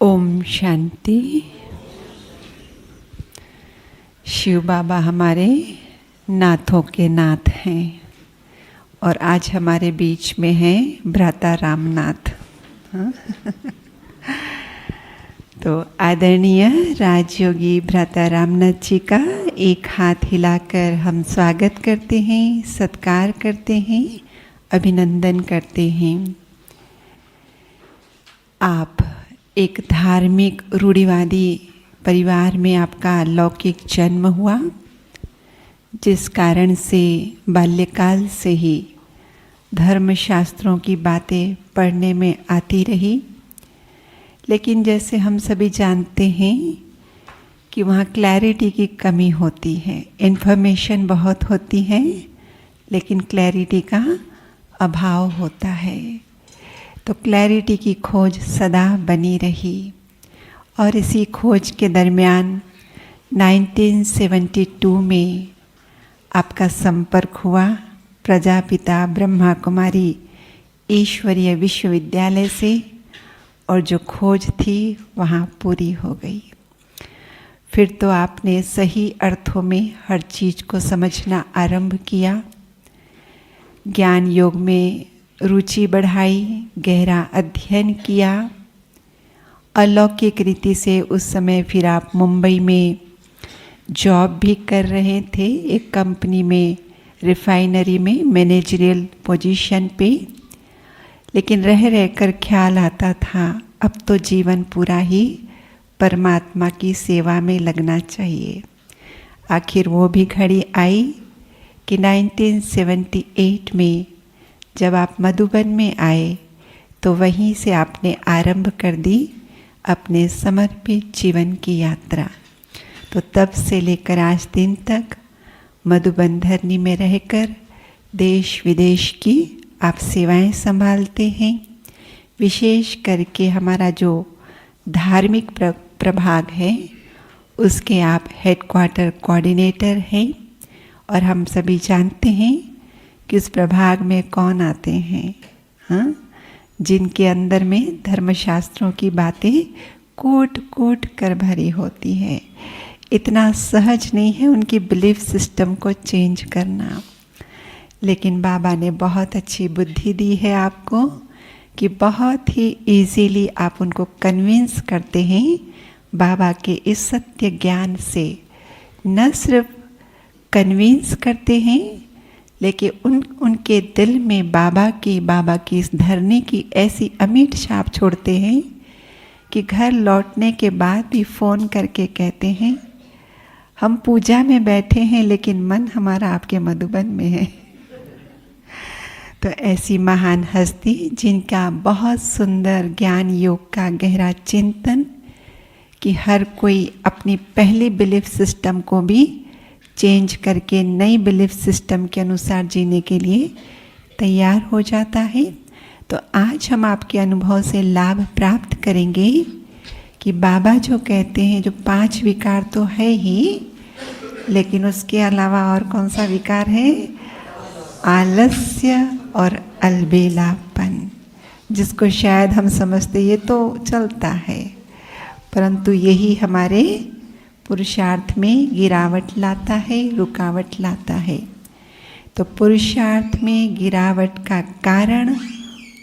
ओम शांति। शिव बाबा हमारे नाथों के नाथ हैं और आज हमारे बीच में हैं भ्राता रामनाथ। हाँ? तो आदरणीय राजयोगी भ्राता रामनाथ जी का एक हाथ हिलाकर हम स्वागत करते हैं, सत्कार करते हैं, अभिनंदन करते हैं। आप एक धार्मिक रूढ़िवादी परिवार में आपका अलौकिक जन्म हुआ, जिस कारण से बाल्यकाल से ही धर्मशास्त्रों की बातें पढ़ने में आती रही। लेकिन जैसे हम सभी जानते हैं कि वहाँ क्लैरिटी की कमी होती है, इन्फॉर्मेशन बहुत होती है लेकिन क्लैरिटी का अभाव होता है। तो क्लैरिटी की खोज सदा बनी रही और इसी खोज के दरमियान 1972 में आपका संपर्क हुआ प्रजापिता ब्रह्मा कुमारी ईश्वरीय विश्वविद्यालय से और जो खोज थी वहाँ पूरी हो गई। फिर तो आपने सही अर्थों में हर चीज़ को समझना आरंभ किया, ज्ञान योग में रुचि बढ़ाई, गहरा अध्ययन किया। अलौकिक रीति से उस समय फिर आप मुंबई में जॉब भी कर रहे थे, एक कंपनी में, रिफाइनरी में मैनेजरियल पोजीशन पे। लेकिन रह रहकर ख्याल आता था अब तो जीवन पूरा ही परमात्मा की सेवा में लगना चाहिए। आखिर वो भी घड़ी आई कि 1978 में जब आप मधुबन में आए तो वहीं से आपने आरंभ कर दी अपने समर्पित जीवन की यात्रा। तो तब से लेकर आज दिन तक मधुबन धरनी में रहकर देश विदेश की आप सेवाएं संभालते हैं। विशेष करके हमारा जो धार्मिक प्रभाग है उसके आप हेडक्वार्टर कोऑर्डिनेटर हैं और हम सभी जानते हैं कि उस प्रभाग में कौन आते हैं, हाँ, जिनके अंदर में धर्मशास्त्रों की बातें कोट कोट कर भरी होती है। इतना सहज नहीं है उनकी बिलीफ सिस्टम को चेंज करना, लेकिन बाबा ने बहुत अच्छी बुद्धि दी है आपको कि बहुत ही इजीली आप उनको कन्विंस करते हैं बाबा के इस सत्य ज्ञान से। न सिर्फ कन्विंस करते हैं लेकिन उनके दिल में बाबा की इस धरनी की ऐसी अमिट छाप छोड़ते हैं कि घर लौटने के बाद भी फ़ोन करके कहते हैं हम पूजा में बैठे हैं लेकिन मन हमारा आपके मधुबन में है। तो ऐसी महान हस्ती जिनका बहुत सुंदर ज्ञान योग का गहरा चिंतन कि हर कोई अपनी पहली बिलीफ सिस्टम को भी चेंज करके नई बिलीफ सिस्टम के अनुसार जीने के लिए तैयार हो जाता है। तो आज हम आपके अनुभव से लाभ प्राप्त करेंगे कि बाबा जो कहते हैं जो 5 विकार तो है ही, लेकिन उसके अलावा और कौन सा विकार है? आलस्य और अलबेलापन, जिसको शायद हम समझते ये तो चलता है, परंतु यही हमारे पुरुषार्थ में गिरावट लाता है, रुकावट लाता है। तो पुरुषार्थ में गिरावट का कारण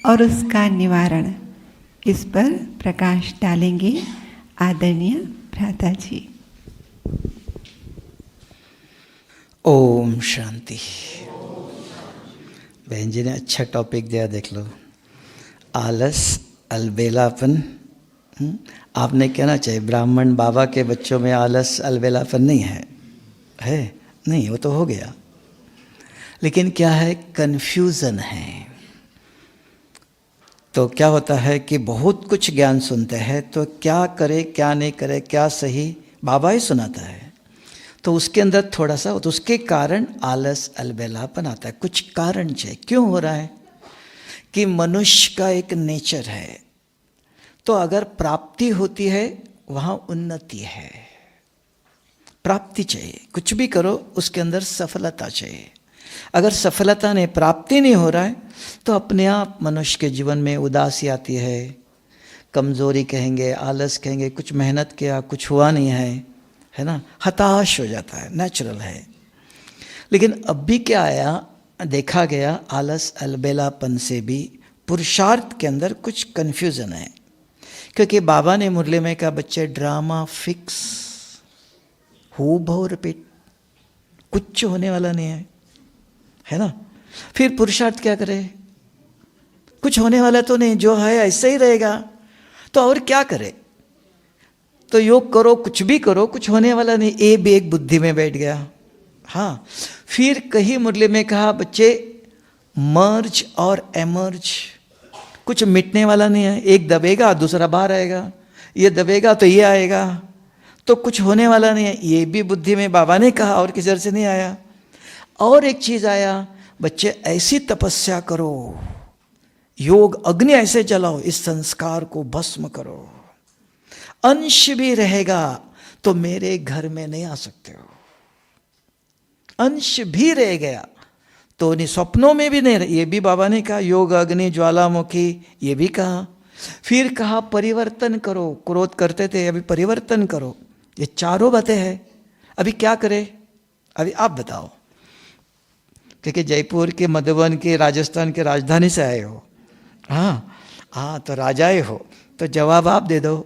और उसका निवारण, इस पर प्रकाश डालेंगे आदरणीय भ्राता जी। ओम शांति। बहन जी ने अच्छा टॉपिक दिया, देख लो, आलस, अलबेलापन। आपने कहना चाहिए ब्राह्मण बाबा के बच्चों में आलस अलबेलापन नहीं है नहीं, वो तो हो गया। लेकिन क्या है? कन्फ्यूज़न है। तो क्या होता है कि बहुत कुछ ज्ञान सुनते हैं तो क्या करे क्या नहीं करे, क्या सही, बाबा ही सुनाता है, तो उसके अंदर थोड़ा सा, तो उसके कारण आलस अलबेलापन आता है। कुछ कारण चाहिए क्यों हो रहा है कि मनुष्य का एक नेचर है। तो अगर प्राप्ति होती है वहाँ उन्नति है, प्राप्ति चाहिए, कुछ भी करो उसके अंदर सफलता चाहिए। अगर सफलता नहीं, प्राप्ति नहीं हो रहा है तो अपने आप मनुष्य के जीवन में उदासी आती है, कमजोरी कहेंगे, आलस कहेंगे, कुछ मेहनत किया कुछ हुआ नहीं है ना, हताश हो जाता है, नेचुरल है। लेकिन अब भी क्या आया, देखा गया आलस अलबेलापन से भी पुरुषार्थ के अंदर कुछ कन्फ्यूजन है। क्योंकि बाबा ने मुरली में कहा बच्चे ड्रामा फिक्स, हो भो रिपीट, कुछ होने वाला नहीं है ना। फिर पुरुषार्थ क्या करे, कुछ होने वाला तो नहीं, जो है ऐसे ही रहेगा, तो और क्या करे। तो योग करो, कुछ भी करो, कुछ होने वाला नहीं, ये भी एक बुद्धि में बैठ गया। हाँ, फिर कहीं मुरली में कहा बच्चे मर्ज और एमर्ज, कुछ मिटने वाला नहीं है, एक दबेगा दूसरा बाहर आएगा, ये दबेगा तो ये आएगा, तो कुछ होने वाला नहीं है, ये भी बुद्धि में बाबा ने कहा और किसी से नहीं आया। और एक चीज आया, बच्चे ऐसी तपस्या करो, योग अग्नि ऐसे जलाओ, इस संस्कार को भस्म करो, अंश भी रहेगा तो मेरे घर में नहीं आ सकते हो, अंश भी रह गया तो नहीं, स्वप्नों में भी नहीं, ये भी बाबा ने कहा, योग अग्नि ज्वालामुखी, ये भी कहा। फिर कहा परिवर्तन करो, क्रोध करते थे अभी परिवर्तन करो, ये चारों बातें हैं। अभी क्या करें, अभी आप बताओ, क्योंकि जयपुर के, मधुबन के, राजस्थान के राजधानी से आए हो, हाँ तो राजाए हो, तो जवाब आप दे दो।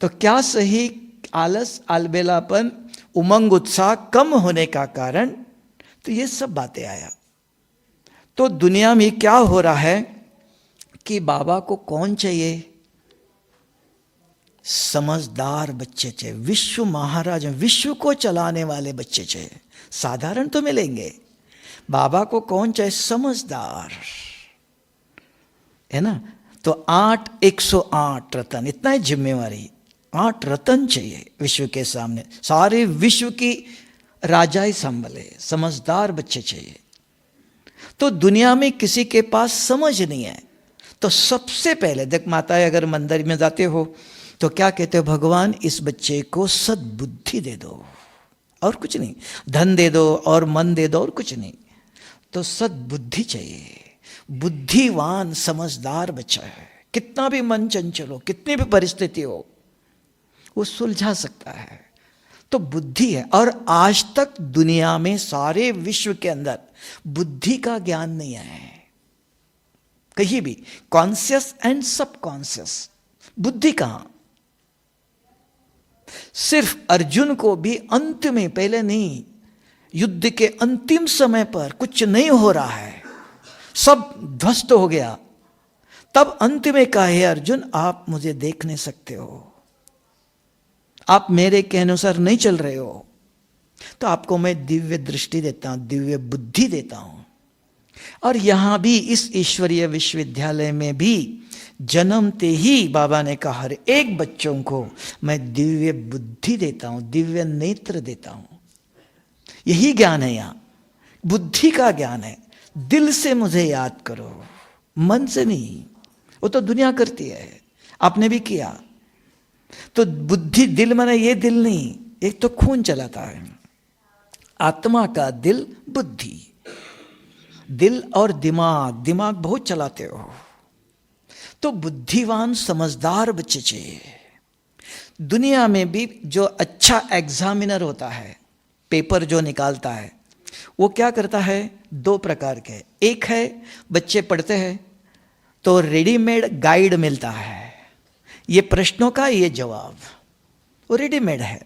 तो क्या सही, आलस अलबेलापन उमंग उत्साह कम होने का कारण, तो ये सब बातें आया। तो दुनिया में क्या हो रहा है कि बाबा को कौन चाहिए, समझदार बच्चे चाहिए, विश्व महाराज, विश्व को चलाने वाले बच्चे चाहिए। साधारण तो मिलेंगे, बाबा को कौन चाहिए, समझदार, है ना। तो 108 रतन, इतना ही जिम्मेवारी, 8 रतन चाहिए विश्व के सामने, सारे विश्व की राजाई संभले, समझदार बच्चे चाहिए। तो दुनिया में किसी के पास समझ नहीं है, तो सबसे पहले देख, माताएं अगर मंदिर में जाते हो तो क्या कहते हो, भगवान इस बच्चे को सद्बुद्धि दे दो, और कुछ नहीं, धन दे दो और मन दे दो और कुछ नहीं, तो सद्बुद्धि चाहिए। बुद्धिवान समझदार बच्चा है, कितना भी मन चंचल हो, कितनी भी परिस्थिति हो, वो सुलझा सकता है, तो बुद्धि है। और आज तक दुनिया में सारे विश्व के अंदर बुद्धि का ज्ञान नहीं है कहीं भी, कॉन्शियस एंड सबकॉन्शियस, बुद्धि कहां। सिर्फ अर्जुन को भी अंत में, पहले नहीं, युद्ध के अंतिम समय पर कुछ नहीं हो रहा है, सब ध्वस्त हो गया, तब अंत में कहा है अर्जुन आप मुझे देख नहीं सकते हो, आप मेरे के अनुसार नहीं चल रहे हो, तो आपको मैं दिव्य दृष्टि देता हूं, दिव्य बुद्धि देता हूं। और यहां भी इस ईश्वरीय विश्वविद्यालय में भी जन्मते ही बाबा ने कहा हर एक बच्चों को मैं दिव्य बुद्धि देता हूं, दिव्य नेत्र देता हूं। यही ज्ञान है, यहां बुद्धि का ज्ञान है। दिल से मुझे याद करो, मन से नहीं, वो तो दुनिया करती है, आपने भी किया। तो बुद्धि, दिल माने ये दिल नहीं, एक तो खून चलाता है, आत्मा का दिल बुद्धि, दिल और दिमाग, दिमाग बहुत चलाते हो, तो बुद्धिवान समझदार बच्चे चाहिए। दुनिया में भी जो अच्छा एग्जामिनर होता है, पेपर जो निकालता है, वो क्या करता है, 2 प्रकार के, एक है बच्चे पढ़ते हैं तो रेडीमेड गाइड मिलता है, ये प्रश्नों का ये जवाब, वो रेडीमेड है।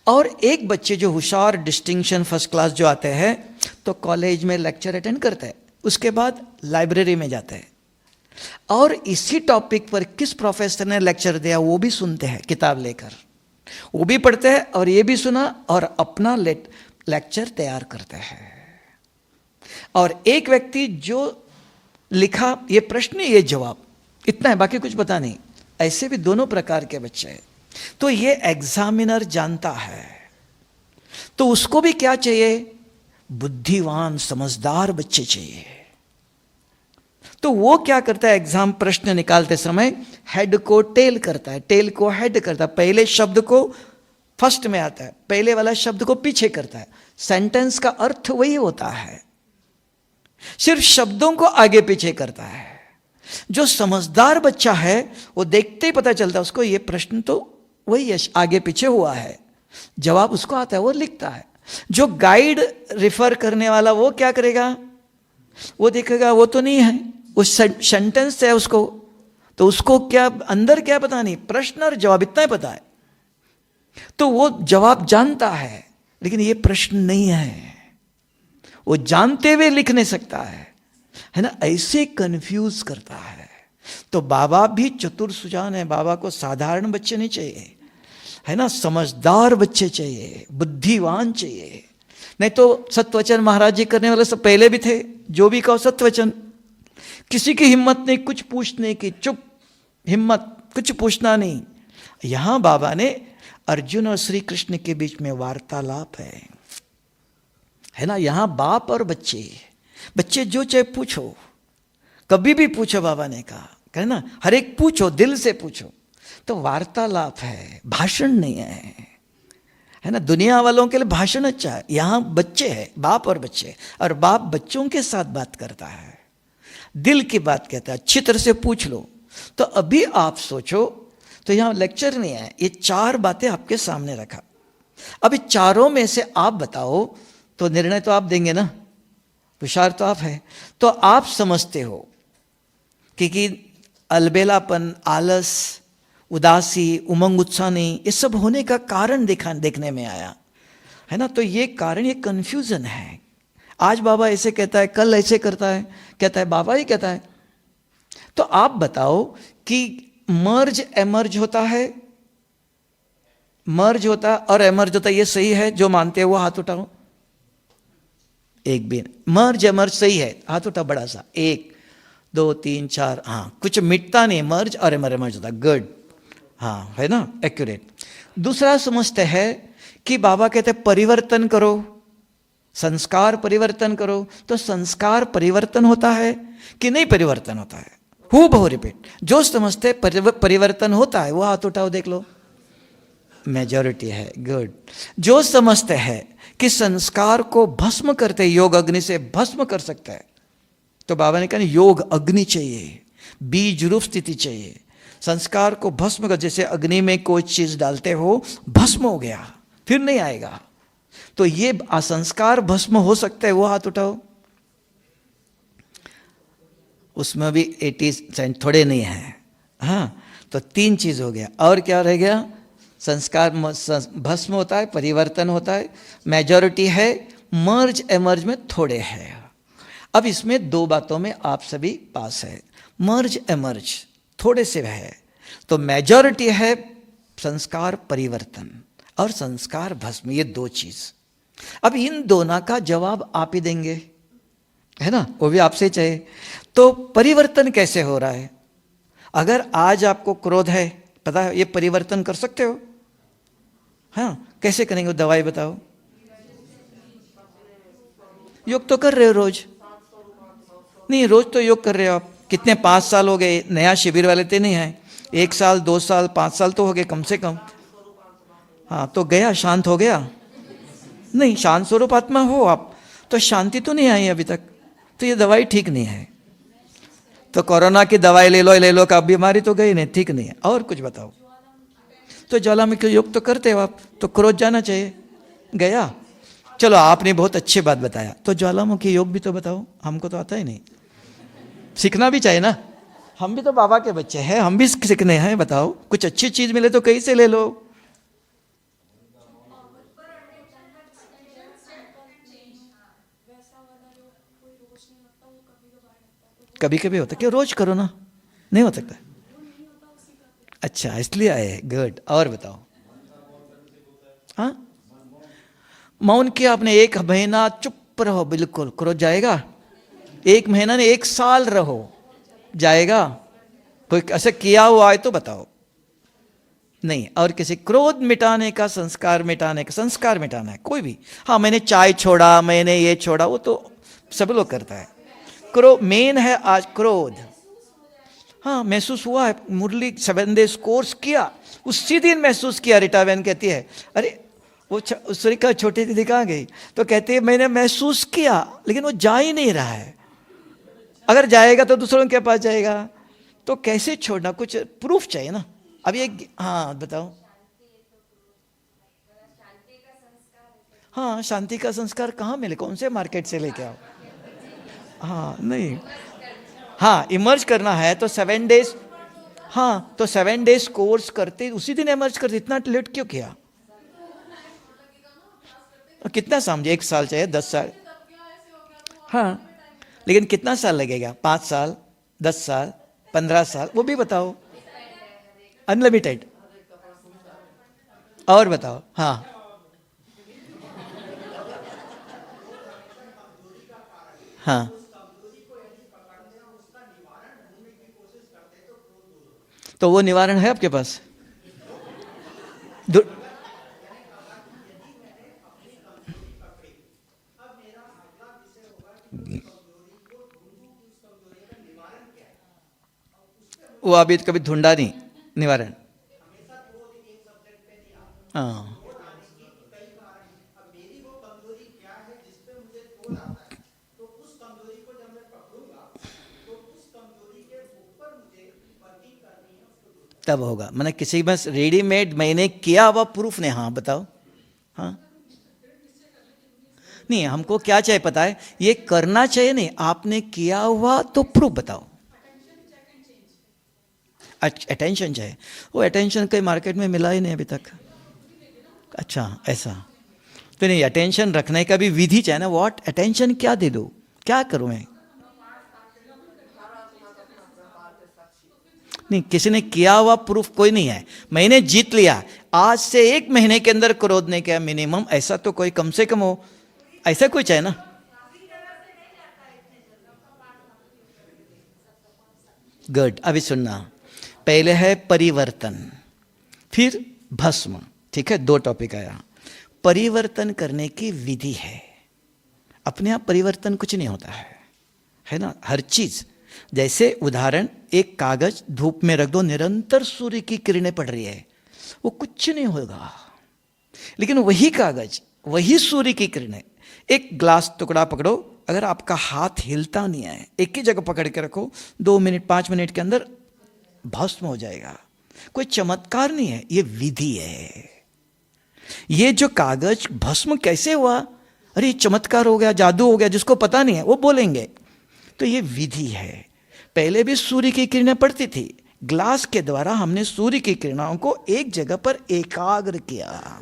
और एक बच्चे जो होशियार, डिस्टिंक्शन, फर्स्ट क्लास जो आते हैं, तो कॉलेज में लेक्चर अटेंड करते हैं, उसके बाद लाइब्रेरी में जाते हैं और इसी टॉपिक पर किस प्रोफेसर ने लेक्चर दिया वो भी सुनते हैं, किताब लेकर वो भी पढ़ते हैं और ये भी सुना और अपना लेक्चर तैयार करते हैं। और एक व्यक्ति जो लिखा, ये प्रश्न ये जवाब, इतना है, बाकी कुछ पता नहीं। ऐसे भी दोनों प्रकार के बच्चे हैं। तो ये एग्जामिनर जानता है, तो उसको भी क्या चाहिए, बुद्धिवान समझदार बच्चे चाहिए। तो वो क्या करता है, एग्जाम प्रश्न निकालते समय हेड को टेल करता है, टेल को हेड करता है, पहले शब्द को फर्स्ट में आता है, पहले वाला शब्द को पीछे करता है। सेंटेंस का अर्थ वही होता है, सिर्फ शब्दों को आगे पीछे करता है। जो समझदार बच्चा है वो देखते ही पता चलता है उसको ये प्रश्न तो वही है, आगे पीछे हुआ है, जवाब उसको आता है, वो लिखता है। जो गाइड रिफर करने वाला वो क्या करेगा, वो देखेगा वो तो नहीं है, वो सेंटेंस है उसको, तो उसको क्या अंदर क्या पता नहीं, प्रश्न और जवाब इतना ही पता है, तो वो जवाब जानता है, लेकिन ये प्रश्न नहीं है, वो जानते हुए लिख नहीं सकता है ना, ऐसे कंफ्यूज करता है। तो बाबा भी चतुर सुजान है, बाबा को साधारण बच्चे नहीं चाहिए, है ना, समझदार बच्चे चाहिए, बुद्धिवान चाहिए। नहीं तो सत्वचन महाराज जी करने वाले सब पहले भी थे, जो भी कहो सत्वचन, किसी की हिम्मत नहीं कुछ पूछने की, चुप हिम्मत, कुछ पूछना नहीं। यहां बाबा ने अर्जुन और श्री कृष्ण के बीच में वार्तालाप है ना, यहां बाप और बच्चे, बच्चे जो चाहे पूछो, कभी भी पूछो, बाबा ने कहा है ना, हर एक पूछो, दिल से पूछो। तो वार्तालाप है, भाषण नहीं है ना, दुनिया वालों के लिए भाषण अच्छा है, यहां बच्चे हैं, बाप और बच्चे, और बाप बच्चों के साथ बात करता है, दिल की बात कहता है, अच्छी तरह से पूछ लो। तो अभी आप सोचो, तो यहां लेक्चर नहीं है, ये 4 बातें आपके सामने रखा, अभी चारों में से आप बताओ, तो निर्णय तो आप देंगे ना, होशियार तो आप है, तो आप समझते हो कि अलबेलापन, आलस, उदासी, उमंग उत्साह नहीं, ये सब होने का कारण देखने में आया है ना। तो ये कारण, ये कंफ्यूजन है। आज बाबा ऐसे कहता है, कल ऐसे करता है, कहता है बाबा ही कहता है। तो आप बताओ कि मर्ज एमर्ज होता है, मर्ज होता और एमर्ज होता, ये सही है? जो मानते हैं वो हाथ उठाओ। एक भी मर्ज एमर्ज सही है, हाथ उठा बड़ा सा, 1 2 3 4, हाँ, कुछ मिटता नहीं, मर्ज और एमर्ज होता, गुड, हाँ, है ना, एक्यूरेट। दूसरा समझते हैं कि बाबा कहते हैं परिवर्तन करो, संस्कार परिवर्तन करो, तो संस्कार परिवर्तन होता है कि नहीं परिवर्तन होता है? हु बहु रिपीट। जो समझते परिवर्तन होता है वो हाथ उठाओ, देख लो, मेजॉरिटी है, गुड। जो समझते हैं कि संस्कार को भस्म करते, योग अग्नि से भस्म कर सकता है, तो बाबा ने कहा योग अग्नि चाहिए, बीज रूप स्थिति चाहिए, संस्कार को भस्म कर, जैसे अग्नि में कोई चीज डालते हो, भस्म हो गया, फिर नहीं आएगा। तो ये असंस्कार भस्म हो सकता है, वो हाथ उठाओ। उसमें भी 80% थोड़े नहीं है, हाँ, तो 3 चीज हो गया। और क्या रह गया? संस्कार भस्म होता है, परिवर्तन होता है, मेजॉरिटी है, मर्ज एमर्ज में थोड़े है। अब इसमें 2 बातों में आप सभी पास है, मर्ज एमर्ज थोड़े से है, तो मेजॉरिटी है संस्कार परिवर्तन और संस्कार भस्म, ये 2 चीज। अब इन दोनों का जवाब आप ही देंगे, है ना, वो भी आपसे चाहिए। तो परिवर्तन कैसे हो रहा है? अगर आज आपको क्रोध है, पता है, ये परिवर्तन कर सकते हो? हाँ, कैसे करेंगे? दवाई बताओ। योग तो कर रहे हो रोज? नहीं, रोज तो योग कर रहे हो आप। कितने 5 साल हो गए, नया शिविर वाले तो नहीं है, 1 साल 2 साल 5 साल तो हो गए कम से कम। हाँ, तो गया, शांत हो गया? नहीं, शांत स्वरूप आत्मा हो आप, तो शांति तो नहीं आई अभी तक, तो ये दवाई ठीक नहीं है। तो कोरोना की दवाई ले लो का बीमारी तो गई नहीं, ठीक नहीं है। और कुछ बताओ। तो ज्वालामुखी योग तो करते हो आप, तो क्रोध जाना चाहिए, गया। चलो, आपने बहुत अच्छी बात बताया, तो ज्वालामुखी योग भी तो बताओ, हमको तो आता ही नहीं, सीखना भी चाहिए ना, हम भी तो बाबा के बच्चे हैं, हम भी सीखने हैं। बताओ, कुछ अच्छी चीज मिले तो कहीं से ले लो। कभी कभी होता, क्यों रोज करो ना, नहीं हो सकता? अच्छा, इसलिए आए, गुड। और बताओ। हाँ, मौन किया आपने, 1 महीना चुप रहो, बिल्कुल, क्रोध जाएगा? 1 महीना नहीं, 1 साल रहो, जाएगा? कोई ऐसा किया हुआ है तो बताओ। नहीं। और किसी क्रोध मिटाने का, संस्कार मिटाने का, संस्कार मिटाना है कोई भी। हाँ, मैंने चाय छोड़ा, मैंने ये छोड़ा, वो तो सब लोग करता है। क्रोध मेन है आज, क्रोध। हाँ, महसूस हुआ है, मुरली 7 डेज कोर्स किया, उसी दिन महसूस किया। रीटा बहन कहती है, अरे वो सुरिका छोटी दीदी कहाँ गई? तो कहती है मैंने महसूस किया, लेकिन वो जा ही नहीं रहा है। अगर जाएगा तो दूसरों के पास जाएगा, तो कैसे छोड़ना, कुछ प्रूफ चाहिए ना। अब ये, हाँ बताओ। हाँ, शांति का संस्कार कहाँ मिले, कौन से मार्केट से लेके आओ। हाँ नहीं, हाँ इमर्ज करना है तो 7 डेज, हाँ तो 7 डेज कोर्स करते उसी दिन इमर्ज करते, इतना लेट क्यों किया। कितना समझे, 1 साल चाहिए, 10 साल, हाँ लेकिन कितना साल लगेगा, 5 साल, 10 साल, 15 साल, वो भी बताओ। अनलिमिटेड, और बताओ। हाँ हाँ, तो वो निवारण है आपके पास। वो अभी कभी ढूंढा नहीं निवारण। हाँ तब होगा, मैंने किसी बस रेडीमेड मैंने किया हुआ प्रूफ नहीं। हाँ बताओ। हाँ नहीं, हमको क्या चाहिए पता है, ये करना चाहिए नहीं, आपने किया हुआ तो प्रूफ बताओ। अटेंशन चाहिए, वो अटेंशन कहीं मार्केट में मिला ही नहीं अभी तक। अच्छा ऐसा, तो नहीं, अटेंशन रखने का भी विधि चाहिए ना। व्हाट अटेंशन क्या दे दो, क्या करूं मैं। नहीं, किसी ने किया हुआ प्रूफ कोई नहीं है। मैंने जीत लिया, आज से 1 महीने के अंदर क्रोध नहीं किया मिनिमम, ऐसा तो कोई कम से कम हो, ऐसा कुछ है ना। गुड, अभी सुनना, पहले है परिवर्तन, फिर भस्म। ठीक है, 2 टॉपिक आया। परिवर्तन करने की विधि है, अपने आप परिवर्तन कुछ नहीं होता है ना। हर चीज, जैसे उदाहरण, एक कागज धूप में रख दो, निरंतर सूर्य की किरणें पड़ रही है, वो कुछ नहीं होगा। लेकिन वही कागज, वही सूर्य की किरणें, एक ग्लास टुकड़ा पकड़ो, अगर आपका हाथ हिलता नहीं है, एक ही जगह पकड़ के रखो, 2 मिनट 5 मिनट के अंदर भस्म हो जाएगा। कोई चमत्कार नहीं है, ये विधि है। ये जो कागज भस्म कैसे हुआ, अरे चमत्कार हो गया, जादू हो गया, जिसको पता नहीं है वो बोलेंगे। तो ये विधि है। पहले भी सूर्य की किरणें पड़ती थी, ग्लास के द्वारा हमने सूर्य की किरणों को एक जगह पर एकाग्र किया।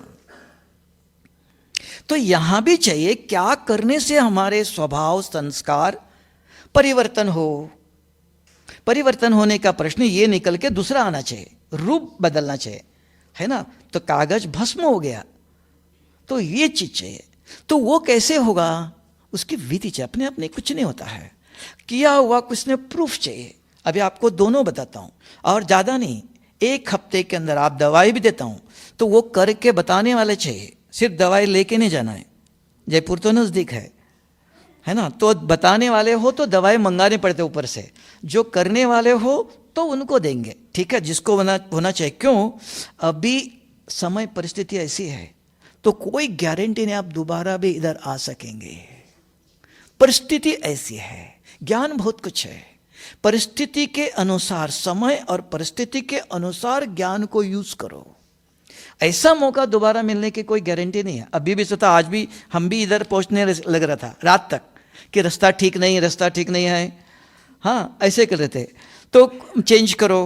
तो यहां भी चाहिए, क्या करने से हमारे स्वभाव संस्कार परिवर्तन हो। परिवर्तन होने का प्रश्न ये निकल के दूसरा आना चाहिए, रूप बदलना चाहिए, है ना। तो कागज भस्म हो गया, तो ये चीज चाहिए। तो वो कैसे होगा, उसकी विधि चाहिए। अपने आप नहीं कुछ नहीं होता है, किया हुआ कुछ ने प्रूफ चाहिए। अभी आपको दोनों बताता हूं, और ज्यादा नहीं, 1 हफ्ते के अंदर आप दवाई भी देता हूं तो वो करके बताने वाले चाहिए। सिर्फ दवाई लेके नहीं जाना है, जयपुर तो नजदीक है ना, तो बताने वाले हो तो दवाई मंगाने पड़ते ऊपर से, जो करने वाले हो तो उनको देंगे। ठीक है, जिसको होना चाहिए। क्यों, अभी समय परिस्थिति ऐसी है तो कोई गारंटी नहीं आप दोबारा भी इधर आ सकेंगे। परिस्थिति ऐसी है, ज्ञान बहुत कुछ है, परिस्थिति के अनुसार, समय और परिस्थिति के अनुसार ज्ञान को यूज करो। ऐसा मौका दोबारा मिलने की कोई गारंटी नहीं है। अभी भी सोचा, आज भी हम भी इधर पहुंचने लग रहा था रात तक कि रास्ता ठीक नहीं, रास्ता ठीक नहीं है, हाँ ऐसे कर रहे थे, तो चेंज करो,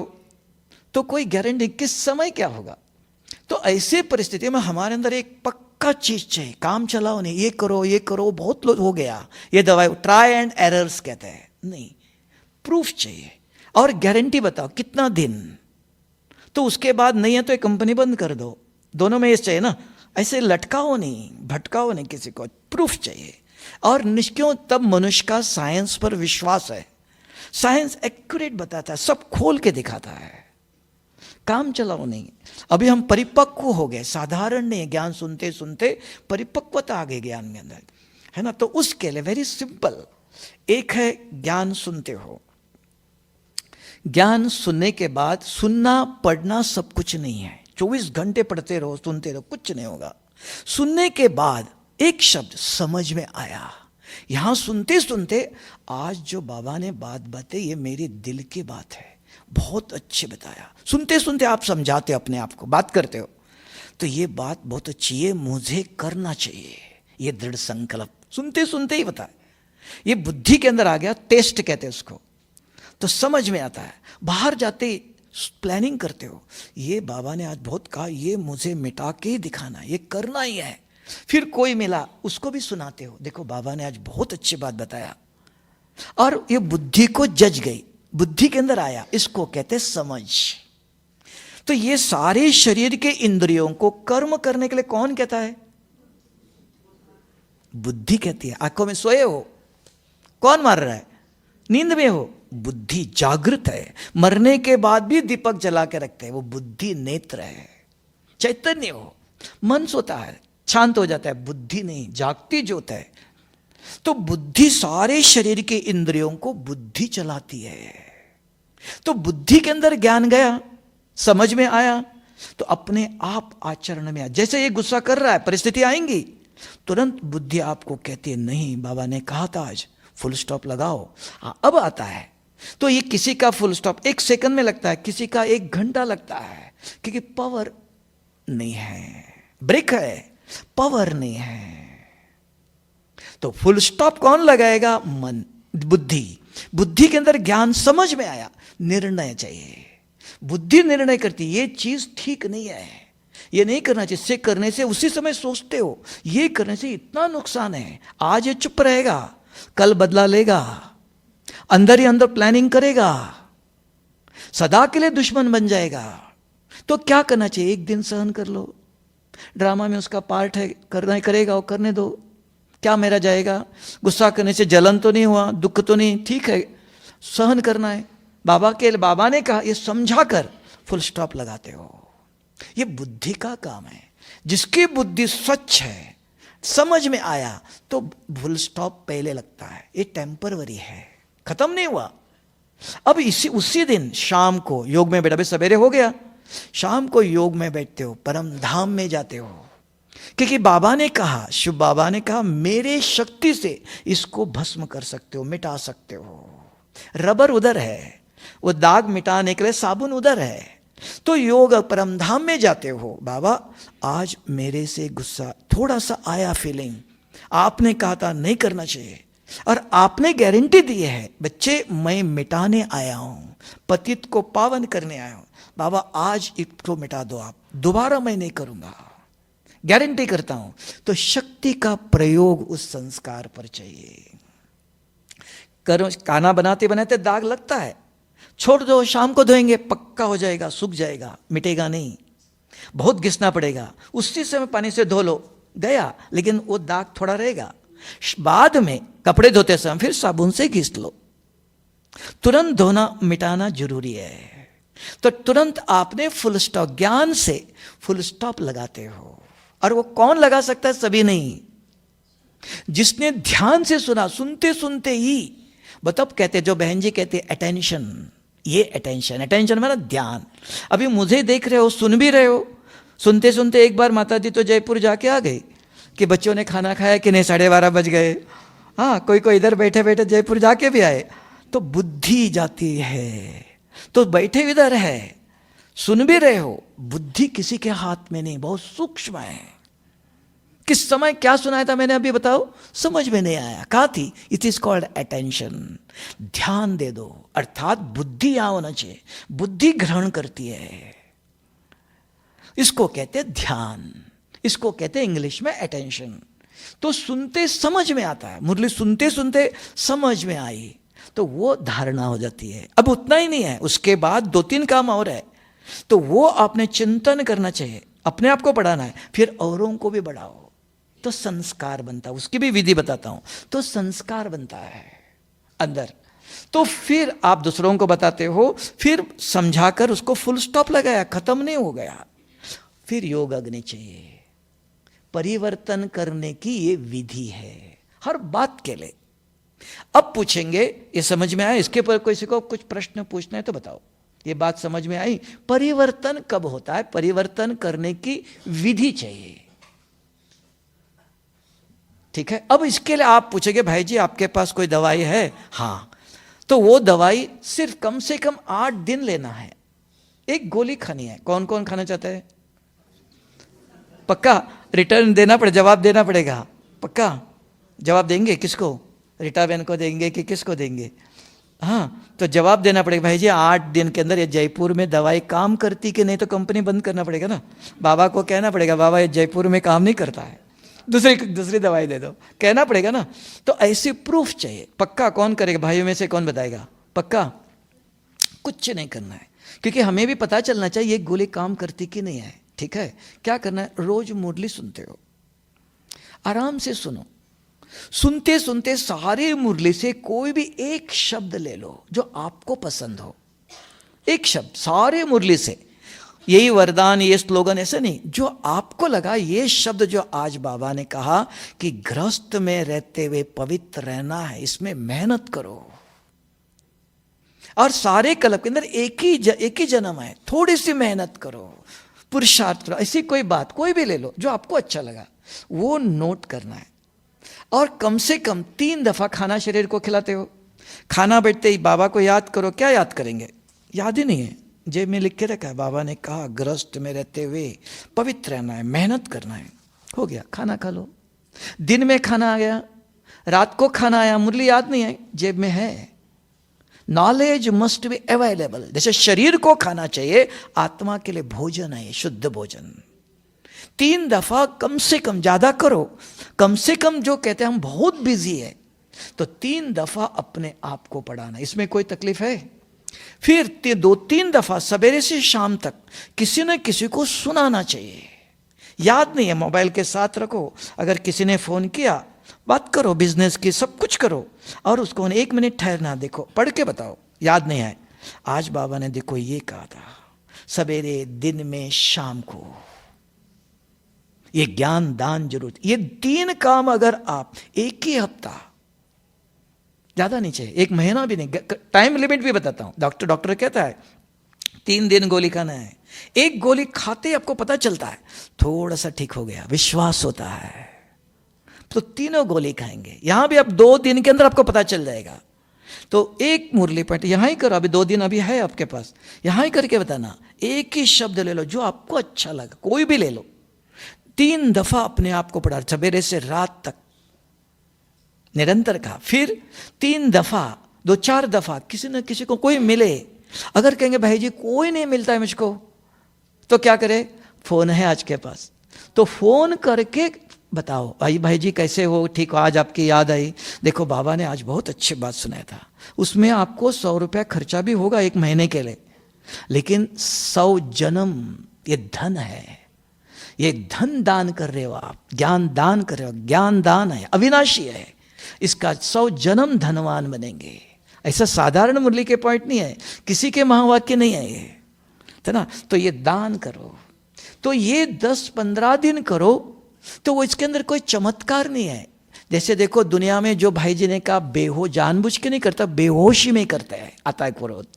तो कोई गारंटी किस समय क्या होगा। तो ऐसे परिस्थिति में हमारे अंदर एक पक्का चीज चाहिए, काम चलाओ नहीं, ये करो ये करो, बहुत लोग हो गया, ये दवाई ट्राई एंड एरर्स कहते हैं, नहीं, प्रूफ चाहिए। और गारंटी बताओ कितना दिन, तो उसके बाद नहीं है तो एक कंपनी बंद कर दो। दोनों में ये चाहिए ना, ऐसे लटकाओ नहीं, भटकाओ नहीं किसी को, प्रूफ चाहिए। और निश्क्यों तब मनुष्य का साइंस पर विश्वास है, साइंस एक्यूरेट बताता है, सब खोल के दिखाता है, काम चलाओ नहीं। अभी हम परिपक्व हो गए, साधारण नहीं, ज्ञान सुनते सुनते परिपक्वता आ गई ज्ञान के अंदर, है ना। तो उसके लिए वेरी सिंपल, एक है ज्ञान सुनते हो, ज्ञान सुनने के बाद, सुनना पढ़ना सब कुछ नहीं है, 24 घंटे पढ़ते रहो सुनते रहो, कुछ नहीं होगा। सुनने के बाद एक शब्द समझ में आया, यहां सुनते सुनते आज जो बाबा ने बात बताई ये मेरे दिल की बात है, बहुत अच्छे बताया। सुनते सुनते आप समझाते अपने आप को, बात करते हो, तो ये बात बहुत अच्छी है, मुझे करना चाहिए, ये दृढ़ संकल्प सुनते सुनते ही बता, ये बुद्धि के अंदर आ गया, टेस्ट कहते हैं उसको, तो समझ में आता है। बाहर जाते प्लानिंग करते हो, ये बाबा ने आज बहुत कहा, ये मुझे मिटा के ही दिखाना, ये करना ही है। फिर कोई मिला, उसको भी सुनाते हो, देखो बाबा ने आज बहुत अच्छी बात बताया, और ये बुद्धि को जज गई, बुद्धि के अंदर आया, इसको कहते समझ। तो ये सारे शरीर के इंद्रियों को कर्म करने के लिए कौन कहता है? बुद्धि कहती है। आंखों में सोए हो, कौन मार रहा है? नींद में हो, बुद्धि जागृत है, मरने के बाद भी दीपक जला के रखते हैं, वो बुद्धि नेत्र है, चैतन्य हो। मन सोता है, शांत हो जाता है, बुद्धि नहीं, जागती ज्योत है। तो बुद्धि सारे शरीर के इंद्रियों को बुद्धि चलाती है। तो बुद्धि के अंदर ज्ञान गया, समझ में आया, तो अपने आप आचरण में आया। जैसे ये गुस्सा कर रहा है, परिस्थिति आएंगी, तुरंत बुद्धि आपको कहती है नहीं, बाबा ने कहा था आज फुल स्टॉप लगाओ। अब आता है। तो ये किसी का फुल स्टॉप 1 सेकंड में लगता है, किसी का 1 घंटा लगता है, क्योंकि पावर नहीं है, ब्रेक है, पावर नहीं है। तो फुल स्टॉप कौन लगाएगा? मन, बुद्धि। बुद्धि के अंदर ज्ञान समझ में आया, निर्णय चाहिए। बुद्धि निर्णय करती, ये चीज ठीक नहीं है, ये नहीं करना चाहिए। इससे करने से उसी समय सोचते हो, ये करने से इतना नुकसान है, आज ये चुप रहेगा, कल बदला लेगा, अंदर ही अंदर प्लानिंग करेगा, सदा के लिए दुश्मन बन जाएगा। तो क्या करना चाहिए? 1 दिन सहन कर लो, ड्रामा में उसका पार्ट है, करना ही करेगा, वो करने दो, क्या मेरा जाएगा? गुस्सा करने से जलन तो नहीं हुआ, दुख तो नहीं, ठीक है, सहन करना है। बाबा ने कहा, ये समझा कर फुल स्टॉप लगाते हो। ये बुद्धि का काम है। जिसकी बुद्धि स्वच्छ है, समझ में आया, तो फुल स्टॉप पहले लगता है। ये टेम्परवरी है, खत्म नहीं हुआ। अब उसी दिन शाम को योग में बैठा, अभी सवेरे हो गया, शाम को योग में बैठते हो, परम धाम में जाते हो, क्योंकि बाबा ने कहा, शिव बाबा ने कहा, मेरे शक्ति से इसको भस्म कर सकते हो, मिटा सकते हो। रबर उधर है, वो दाग मिटाने के लिए साबुन उधर है। तो योग परम धाम में जाते हो, बाबा आज मेरे से गुस्सा थोड़ा सा आया, फीलिंग, आपने कहा था नहीं करना चाहिए, और आपने गारंटी दी है, बच्चे मैं मिटाने आया हूं, पतित को पावन करने आया हूं, बाबा आज इसको मिटा दो, आप दोबारा मैं नहीं करूंगा, गारंटी करता हूं। तो शक्ति का प्रयोग उस संस्कार पर चाहिए। करो, खाना बनाते बनाते दाग लगता है, छोड़ दो, शाम को धोएंगे, पक्का हो जाएगा, सूख जाएगा, मिटेगा नहीं, बहुत घिसना पड़ेगा, उसी समय पानी से धो लो, गया, लेकिन वो दाग थोड़ा रहेगा। बाद में कपड़े धोते समय फिर साबुन से घिस लो, तुरंत धोना मिटाना जरूरी है। तो तुरंत आपने फुल स्टॉप, ज्ञान से फुल स्टॉप लगाते हो। और वो कौन लगा सकता है? सभी नहीं, जिसने ध्यान से सुना, सुनते सुनते ही, बताओ कहते, जो बहन जी कहते अटेंशन, ये अटेंशन, अटेंशन माना ध्यान। अभी मुझे देख रहे हो, सुन भी रहे हो, सुनते सुनते एक बार माता जी तो जयपुर जाके आ गई कि बच्चों ने खाना खाया कि नहीं, 12:30 बज गए। हाँ, कोई इधर बैठे बैठे जयपुर जाके भी आए। तो बुद्धि जाती है, तो बैठे इधर है, सुन भी रहे हो, बुद्धि किसी के हाथ में नहीं, बहुत सूक्ष्म है। किस समय क्या सुनाया था मैंने अभी बताओ, समझ में नहीं आया, कहा थी, इट इज कॉल्ड अटेंशन। ध्यान दे दो, अर्थात बुद्धि यहां होना चाहिए, बुद्धि ग्रहण करती है, इसको कहते हैं ध्यान, इसको कहते हैं इंग्लिश में अटेंशन। तो सुनते समझ में आता है, मुरली सुनते सुनते समझ में आई, तो वो धारणा हो जाती है। अब उतना ही नहीं है, उसके बाद 2-3 काम और है, तो वो आपने चिंतन करना चाहिए, अपने आप को बढ़ाना है, फिर औरों को भी बढ़ाओ, तो संस्कार बनता है। उसकी भी विधि बताता हूं। तो संस्कार बनता है अंदर, तो फिर आप दूसरों को बताते हो, फिर समझाकर उसको फुल स्टॉप लगाया, खत्म नहीं हो गया, फिर योग अग्नि चाहिए। परिवर्तन करने की ये विधि है हर बात के लिए। अब पूछेंगे, ये समझ में आया? इसके पर किसी को कुछ प्रश्न पूछना है तो बताओ, ये बात समझ में आई? परिवर्तन कब होता है? परिवर्तन करने की विधि चाहिए, ठीक है। अब इसके लिए आप पूछेंगे, भाई जी आपके पास कोई दवाई है? हाँ, तो वो दवाई सिर्फ कम से कम 8 दिन लेना है, एक गोली खानी है। कौन कौन खाना चाहता है? पक्का? रिटर्न देना पड़े, जवाब देना पड़ेगा, पक्का? जवाब देंगे किसको? रीटा बहन को देंगे कि किसको देंगे? हाँ, तो जवाब देना पड़ेगा भाई जी 8 दिन के अंदर ये जयपुर में दवाई काम करती कि नहीं, तो कंपनी बंद करना पड़ेगा ना। बाबा को कहना पड़ेगा बाबा ये जयपुर में काम नहीं करता है, दूसरी दवाई दे दो, कहना पड़ेगा ना। तो ऐसी प्रूफ चाहिए। पक्का कौन करेगा? भाइयों में से कौन बताएगा? पक्का? कुछ नहीं करना है, क्योंकि हमें भी पता चलना चाहिए ये गोली काम करती कि नहीं है। ठीक है, क्या करना है? रोज मुरली सुनते हो, आराम से सुनो, सुनते सुनते सारे मुरली से कोई भी एक शब्द ले लो जो आपको पसंद हो, एक शब्द सारे मुरली से। यही वरदान, ये स्लोगन ऐसे नहीं, जो आपको लगा ये शब्द जो आज बाबा ने कहा कि गृहस्थ में रहते हुए पवित्र रहना है, इसमें मेहनत करो। और सारे कल्प के अंदर एक ही जन्म है, थोड़ी सी मेहनत करो, पुरुषार्थ करो। ऐसी कोई बात कोई भी ले लो जो आपको अच्छा लगा, वो नोट करना है। और कम से कम 3 दफा खाना शरीर को खिलाते हो। खाना बैठते ही बाबा को याद करो। क्या याद करेंगे? याद ही नहीं है, जेब में लिख के रखा है। बाबा ने कहा गृहस्थ में रहते हुए पवित्र रहना है, मेहनत करना है। हो गया, खाना खा लो। दिन में खाना आ गया, रात को खाना आया, मुरली याद नहीं है, जेब में है। Knowledge must be available. जैसे शरीर को खाना चाहिए, आत्मा के लिए भोजन है, शुद्ध भोजन। 3 दफा कम से कम, ज्यादा करो, कम से कम। जो कहते हैं हम बहुत बिजी है, तो 3 दफा अपने आप को पढ़ाना, इसमें कोई तकलीफ है? फिर 2-3 दफा सवेरे से शाम तक किसी न किसी को सुनाना चाहिए। याद नहीं है, मोबाइल के साथ रखो, अगर किसी ने फोन किया बात करो, बिजनेस की, सब कुछ करो, और उसको 1 मिनट ठहरना, देखो, पढ़ के बताओ। याद नहीं है, आज बाबा ने देखो ये कहा था, सवेरे, दिन में, शाम को। ये ज्ञान दान जरूर, ये 3 काम अगर आप एक ही हफ्ता, ज्यादा नहीं चाहिए, 1 महीना भी नहीं, टाइम लिमिट भी बताता हूं। डॉक्टर कहता है 3 दिन गोली खाना है। 1 गोली खाते ही आपको पता चलता है थोड़ा सा ठीक हो गया, विश्वास होता है, तो 3 गोली खाएंगे। यहां भी अब 2 दिन के अंदर आपको पता चल जाएगा। तो 1 मुरली पॉइंट यहां ही करो, अभी 2 दिन अभी है आपके पास, यहां ही करके बताना। एक ही शब्द ले लो जो आपको अच्छा लगा, कोई भी ले लो। 3 दफा अपने आप को पढ़ा, सवेरे से रात तक निरंतर का। फिर 3 दफा, 2-4 दफा किसी न किसी को कोई मिले। अगर कहेंगे भाई जी कोई नहीं मिलता है मुझको, तो क्या करे? फोन है आज के पास, तो फोन करके बताओ, भाई जी कैसे हो, ठीक हो, आज आपकी याद आई, देखो बाबा ने आज बहुत अच्छी बात सुनाया था, उसमें आपको 100 रुपया खर्चा भी होगा 1 महीने के लिए, लेकिन 100 जन्म ये धन है, ये धन दान कर रहे हो आप, ज्ञान दान कर रहे हो। ज्ञान दान है, अविनाशी है, इसका 100 जन्म धनवान बनेंगे। ऐसा साधारण मुरली के पॉइंट नहीं है, किसी के महावाक्य नहीं है ये, है ना। तो ये दान करो, तो ये 10-15 दिन करो, तो वो इसके अंदर कोई चमत्कार नहीं है। जैसे देखो दुनिया में जो भाई जी ने कहा बेहोश, जानबूझ के नहीं करता, बेहोशी में करते हैं, आता है क्रोध।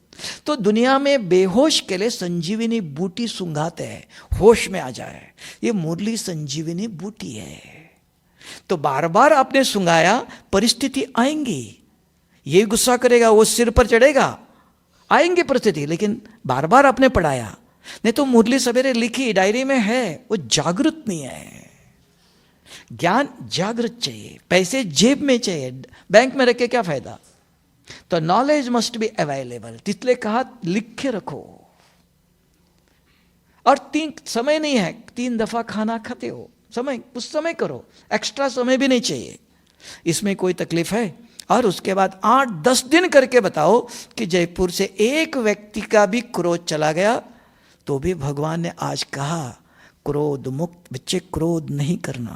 तो दुनिया में बेहोश के लिए संजीवनी बूटी सुंघाते हैं, होश में आ जाए। ये मुरली संजीवनी बूटी है। तो बार बार आपने सुंघाया, परिस्थिति आएंगी, ये गुस्सा करेगा, वो सिर पर चढ़ेगा, आएंगे परिस्थिति, लेकिन बार बार आपने पढ़ाया। नहीं तो मुरली सवेरे लिखी, डायरी में है, वो जागृत नहीं है। ज्ञान जागृत चाहिए, पैसे जेब में चाहिए, बैंक में रख के क्या फायदा। तो नॉलेज मस्ट बी अवेलेबल, इसलिए कहा लिख के रखो। और 3 समय नहीं है, 3 दफा खाना खाते हो, समय उस समय करो, एक्स्ट्रा समय भी नहीं चाहिए, इसमें कोई तकलीफ है। और उसके बाद 8-10 दिन करके बताओ कि जयपुर से एक व्यक्ति का भी क्रोध चला गया, तो भी भगवान ने आज कहा क्रोध मुक्त। बच्चे क्रोध नहीं करना,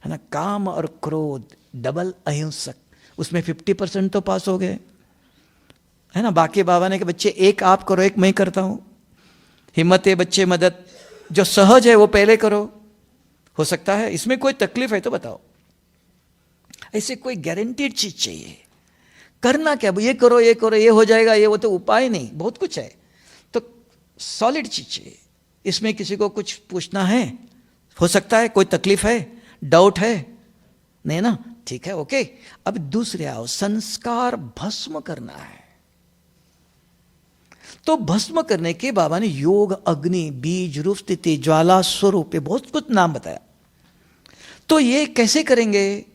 है ना। काम और क्रोध डबल अहिंसक, उसमें 50% तो पास हो गए, है ना। बाकी बाबा ने कहा बच्चे एक आप करो, एक मैं करता हूं। हिम्मत है बच्चे, मदद जो सहज है वो पहले करो, हो सकता है। इसमें कोई तकलीफ है तो बताओ। ऐसे कोई गारंटीड चीज चाहिए, करना क्या, ये करो ये करो ये हो जाएगा, ये वो तो उपाय नहीं, बहुत कुछ है। तो सॉलिड चीज चाहिए। इसमें किसी को कुछ पूछना है, हो सकता है कोई तकलीफ है, डाउट है, नहीं ना, ठीक है, ओके। अब दूसरे आओ, संस्कार भस्म करना है। तो भस्म करने के बाबा ने योग, अग्नि, बीज रूप, स्थिति, ज्वाला, स्वरूप, बहुत कुछ नाम बताया। तो ये कैसे करेंगे?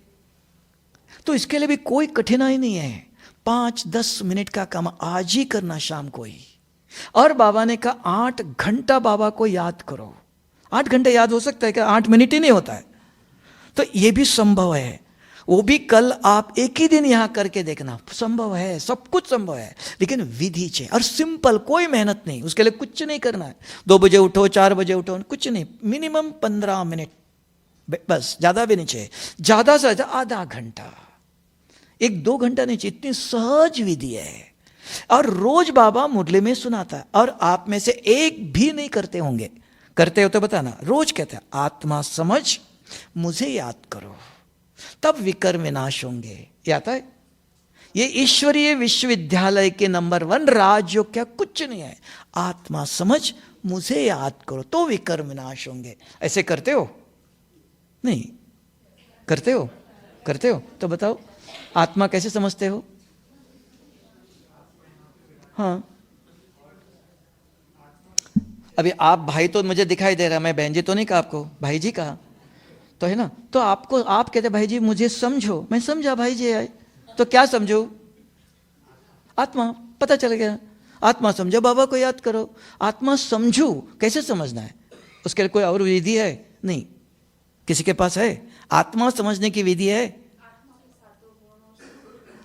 तो इसके लिए भी कोई कठिनाई नहीं है, 5-10 मिनट का काम आज ही करना, शाम को ही। और बाबा ने कहा 8 घंटा बाबा को याद करो। 8 घंटे याद हो सकता है क्या? 8 मिनट ही नहीं होता है। तो ये भी संभव है, वो भी कल आप एक ही दिन यहां करके देखना, संभव है, सब कुछ संभव है, लेकिन विधि चाहिए और सिंपल, कोई मेहनत नहीं, उसके लिए कुछ नहीं करना है। 2 बजे उठो, 4 बजे उठो, कुछ नहीं, मिनिमम 15 मिनट बस, ज्यादा भी नहीं चाहिए, ज्यादा से ज्यादा आधा घंटा, 1-2 घंटा नहीं चाहिए, इतनी सहज विधि है। और रोज बाबा मुरली में सुनाता है, और आप में से एक भी नहीं करते होंगे, करते हो तो बताना। रोज कहते हैं आत्मा समझ मुझे याद करो, तब विकर विनाश होंगे। ये आता है, ये ईश्वरीय विश्वविद्यालय के नंबर 1 राजयोग, क्या कुछ नहीं है, आत्मा समझ मुझे याद करो तो विकर विनाश होंगे। ऐसे करते हो? नहीं करते हो? करते हो तो बताओ, आत्मा कैसे समझते हो? हाँ, अभी आप भाई तो मुझे दिखाई दे रहा है, मैं बहन जी तो नहीं कहा आपको, भाई जी कहा तो है ना। तो आपको, आप कहते भाई जी मुझे समझो, मैं समझा भाई जी आए, तो क्या समझो? आत्मा, पता चल गया, आत्मा समझो, बाबा को याद करो। आत्मा समझू, कैसे समझना है? उसके लिए कोई और विधि है? नहीं। किसी के पास है आत्मा समझने की विधि है?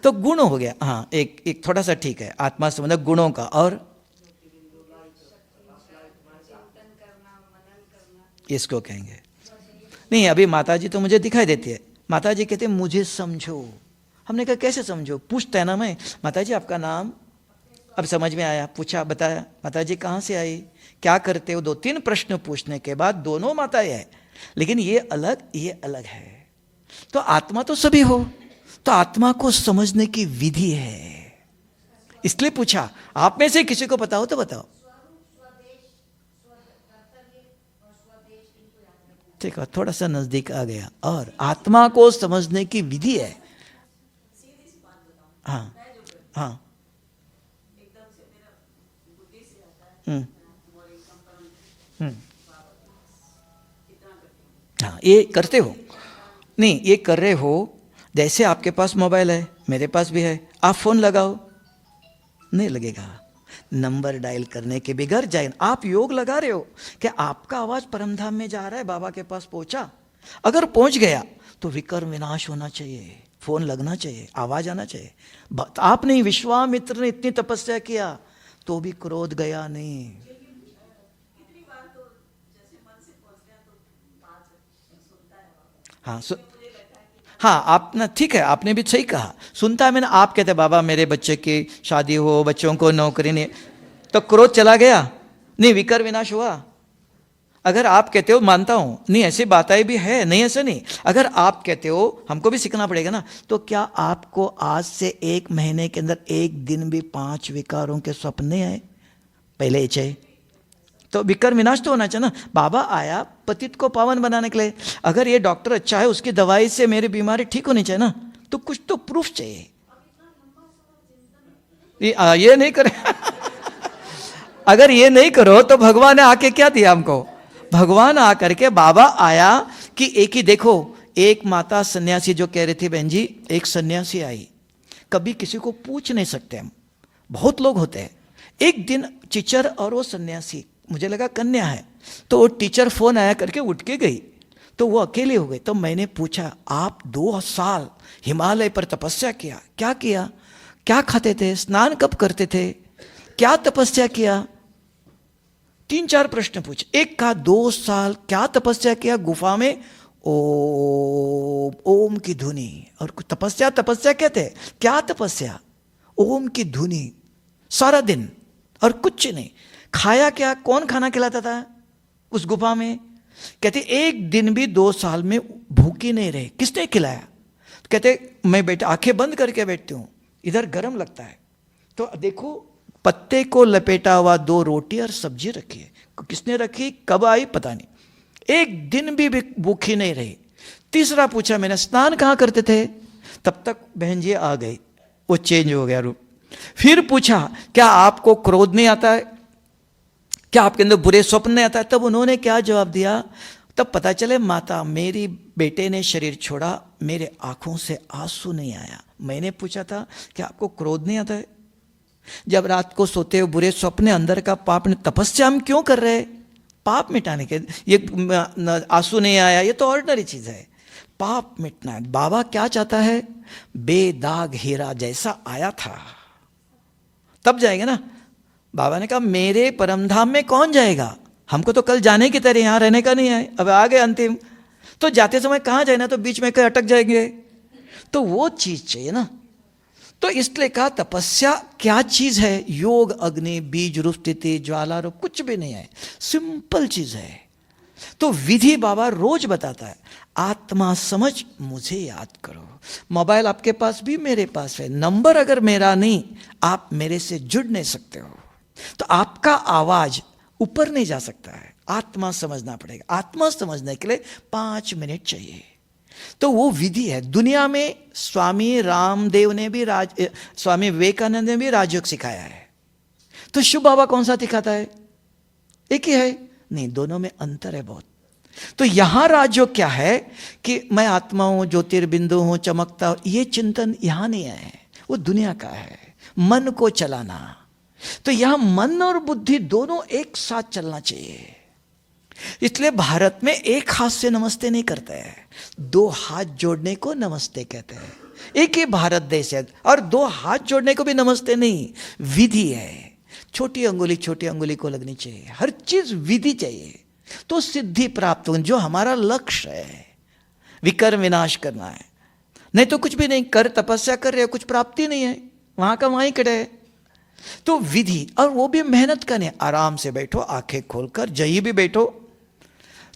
तो गुण हो गया, हाँ, एक थोड़ा सा ठीक है, आत्मा समझना गुणों का, और इसको कहेंगे नहीं। अभी माता जी तो मुझे दिखाई देती है, माता जी कहते हैं मुझे समझो। हमने कहा कैसे समझो? पूछता है ना मैं, माता जी आपका नाम? अब समझ में आया, पूछा, बताया, माता जी कहाँ से आई, क्या करते हो? 2-3 प्रश्न पूछने के बाद दोनों माताएं हैं, लेकिन ये अलग है। तो आत्मा तो सभी हो, तो आत्मा को समझने की विधि है, इसलिए पूछा। आप में से किसी को पता हो तो बताओ। ठीक है, थोड़ा सा नजदीक आ गया। और आत्मा को समझने की विधि है। हाँ हाँ, हाँ, ये करते हो? नहीं, ये कर रहे हो, जैसे आपके पास मोबाइल है, मेरे पास भी है, आप फोन लगाओ, नहीं लगेगा। नंबर डायल करने के बगैर जाए, आप योग लगा रहे हो कि आपका आवाज परमधाम में जा रहा है, बाबा के पास पहुंचा। अगर पहुंच गया तो विकर विनाश होना चाहिए, फोन लगना चाहिए, आवाज आना चाहिए। आप नहीं, विश्वामित्र ने इतनी तपस्या किया तो भी क्रोध गया नहीं। हाँ हाँ, आप ना, ठीक है, आपने भी सही कहा, सुनता है मैंने। आप कहते बाबा मेरे बच्चे की शादी हो, बच्चों को नौकरी नहीं, तो क्रोध चला गया नहीं, विकर विनाश हुआ। अगर आप कहते हो, मानता हूं, नहीं ऐसी बातें भी है, नहीं ऐसा नहीं, अगर आप कहते हो हमको भी सीखना पड़ेगा ना, तो क्या आपको आज से 1 महीने के अंदर 1 दिन भी 5 विकारों के सपने आए? पहले चाहिए तो विकर विनाश तो होना चाहिए ना। बाबा आया पतित को पावन बनाने के लिए, अगर ये डॉक्टर अच्छा है, उसकी दवाई से मेरी बीमारी ठीक होनी चाहिए ना, तो कुछ तो प्रूफ चाहिए। ये नहीं करे अगर ये नहीं करो तो भगवान ने आके क्या दिया हमको? भगवान आकर के, बाबा आया कि एक ही, देखो, एक माता सन्यासी जो कह रही थी, बहन जी एक सन्यासी आई, कभी किसी को पूछ नहीं सकते हम, बहुत लोग होते हैं। एक दिन टीचर और वो सन्यासी, मुझे लगा कन्या है, तो वो टीचर फोन आया करके उठ के गई, तो वो अकेले हो गए। तो मैंने पूछा, आप 2 साल हिमालय पर तपस्या किया, क्या किया? क्या खाते थे? स्नान कब करते थे? क्या तपस्या किया? 3-4 प्रश्न पूछे। एक कहा 2 साल क्या तपस्या किया? गुफा में ओम की धुनी। और तपस्या कहते हैं, क्या तपस्या? ओम की धुनी सारा दिन, और कुछ नहीं। खाया क्या? कौन खाना खिलाता था उस गुफा में? कहते 1 दिन भी 2 साल में भूखी नहीं रहे। किसने खिलाया? कहते मैं बैठा, आंखें बंद करके बैठती हूँ, इधर गर्म लगता है, तो देखो पत्ते को लपेटा हुआ 2 रोटी और सब्जी रखी है। किसने रखी? कब आई पता नहीं। 1 दिन भी भूखी नहीं रही। तीसरा पूछा मैंने, स्नान कहाँ करते थे? तब तक बहन जी आ गई, वो चेंज हो गया रूप। फिर पूछा क्या आपको क्रोध नहीं आता है, क्या आपके अंदर बुरे स्वप्न नहीं आता है? तब उन्होंने क्या जवाब दिया, तब पता चले माता मेरी बेटे ने शरीर छोड़ा, मेरे आंखों से आंसू नहीं आया। मैंने पूछा था कि आपको क्रोध नहीं आता है? जब रात को सोते हो बुरे स्वप्न, अंदर का पाप, तपस्या हम क्यों कर रहे हैं? पाप मिटाने के। ये आंसू नहीं आया, ये तो ऑर्डिनरी चीज है, पाप मिटना है। बाबा क्या चाहता है? बेदाग हीरा जैसा आया था तब जाएगा ना। बाबा ने कहा मेरे परमधाम में कौन जाएगा, हमको तो कल जाने की तरह यहां रहने का नहीं है, अब आ गए अंतिम, तो जाते समय कहां जाए ना, तो बीच में कहीं अटक जाएंगे, तो वो चीज चाहिए ना। तो इसलिए कहा तपस्या क्या चीज है? योग अग्नि बीज रूप स्थिति ज्वाला रूप कुछ भी नहीं है, सिंपल चीज है। तो विधि बाबा रोज बताता है, आत्मा समझ मुझे याद करो। मोबाइल आपके पास भी मेरे पास है, नंबर अगर मेरा नहीं, आप मेरे से जुड़ नहीं सकते हो, तो आपका आवाज ऊपर नहीं जा सकता है, आत्मा समझना पड़ेगा। आत्मा समझने के लिए 5 मिनट चाहिए, तो वो विधि है। दुनिया में स्वामी रामदेव ने भी स्वामी विवेकानंद ने भी राजयोग सिखाया है, तो शिव बाबा कौन सा सिखाता है? एक ही है? नहीं, दोनों में अंतर है बहुत। तो यहां राजयोग क्या है कि मैं आत्मा हूं, ज्योतिर्बिंदु हूं, चमकता हूं, ये चिंतन यहां नहीं है, वो दुनिया का है, मन को चलाना। तो यहां मन और बुद्धि दोनों एक साथ चलना चाहिए। इसलिए भारत में एक हाथ से नमस्ते नहीं करते हैं, 2 हाथ जोड़ने को नमस्ते कहते हैं। एक ही भारत देश है, और 2 हाथ जोड़ने को भी नमस्ते नहीं, विधि है। छोटी अंगुली को लगनी चाहिए, हर चीज विधि चाहिए, तो सिद्धि प्राप्त हो। जो हमारा लक्ष्य है विकर्म विनाश करना है, नहीं तो कुछ भी नहीं कर, तपस्या कर रहे हो, कुछ प्राप्ति नहीं है, वहां का वहीं खड़े है। तो विधि, और वो भी मेहनत करने, आराम से बैठो, आंखें खोलकर, जहीं भी बैठो,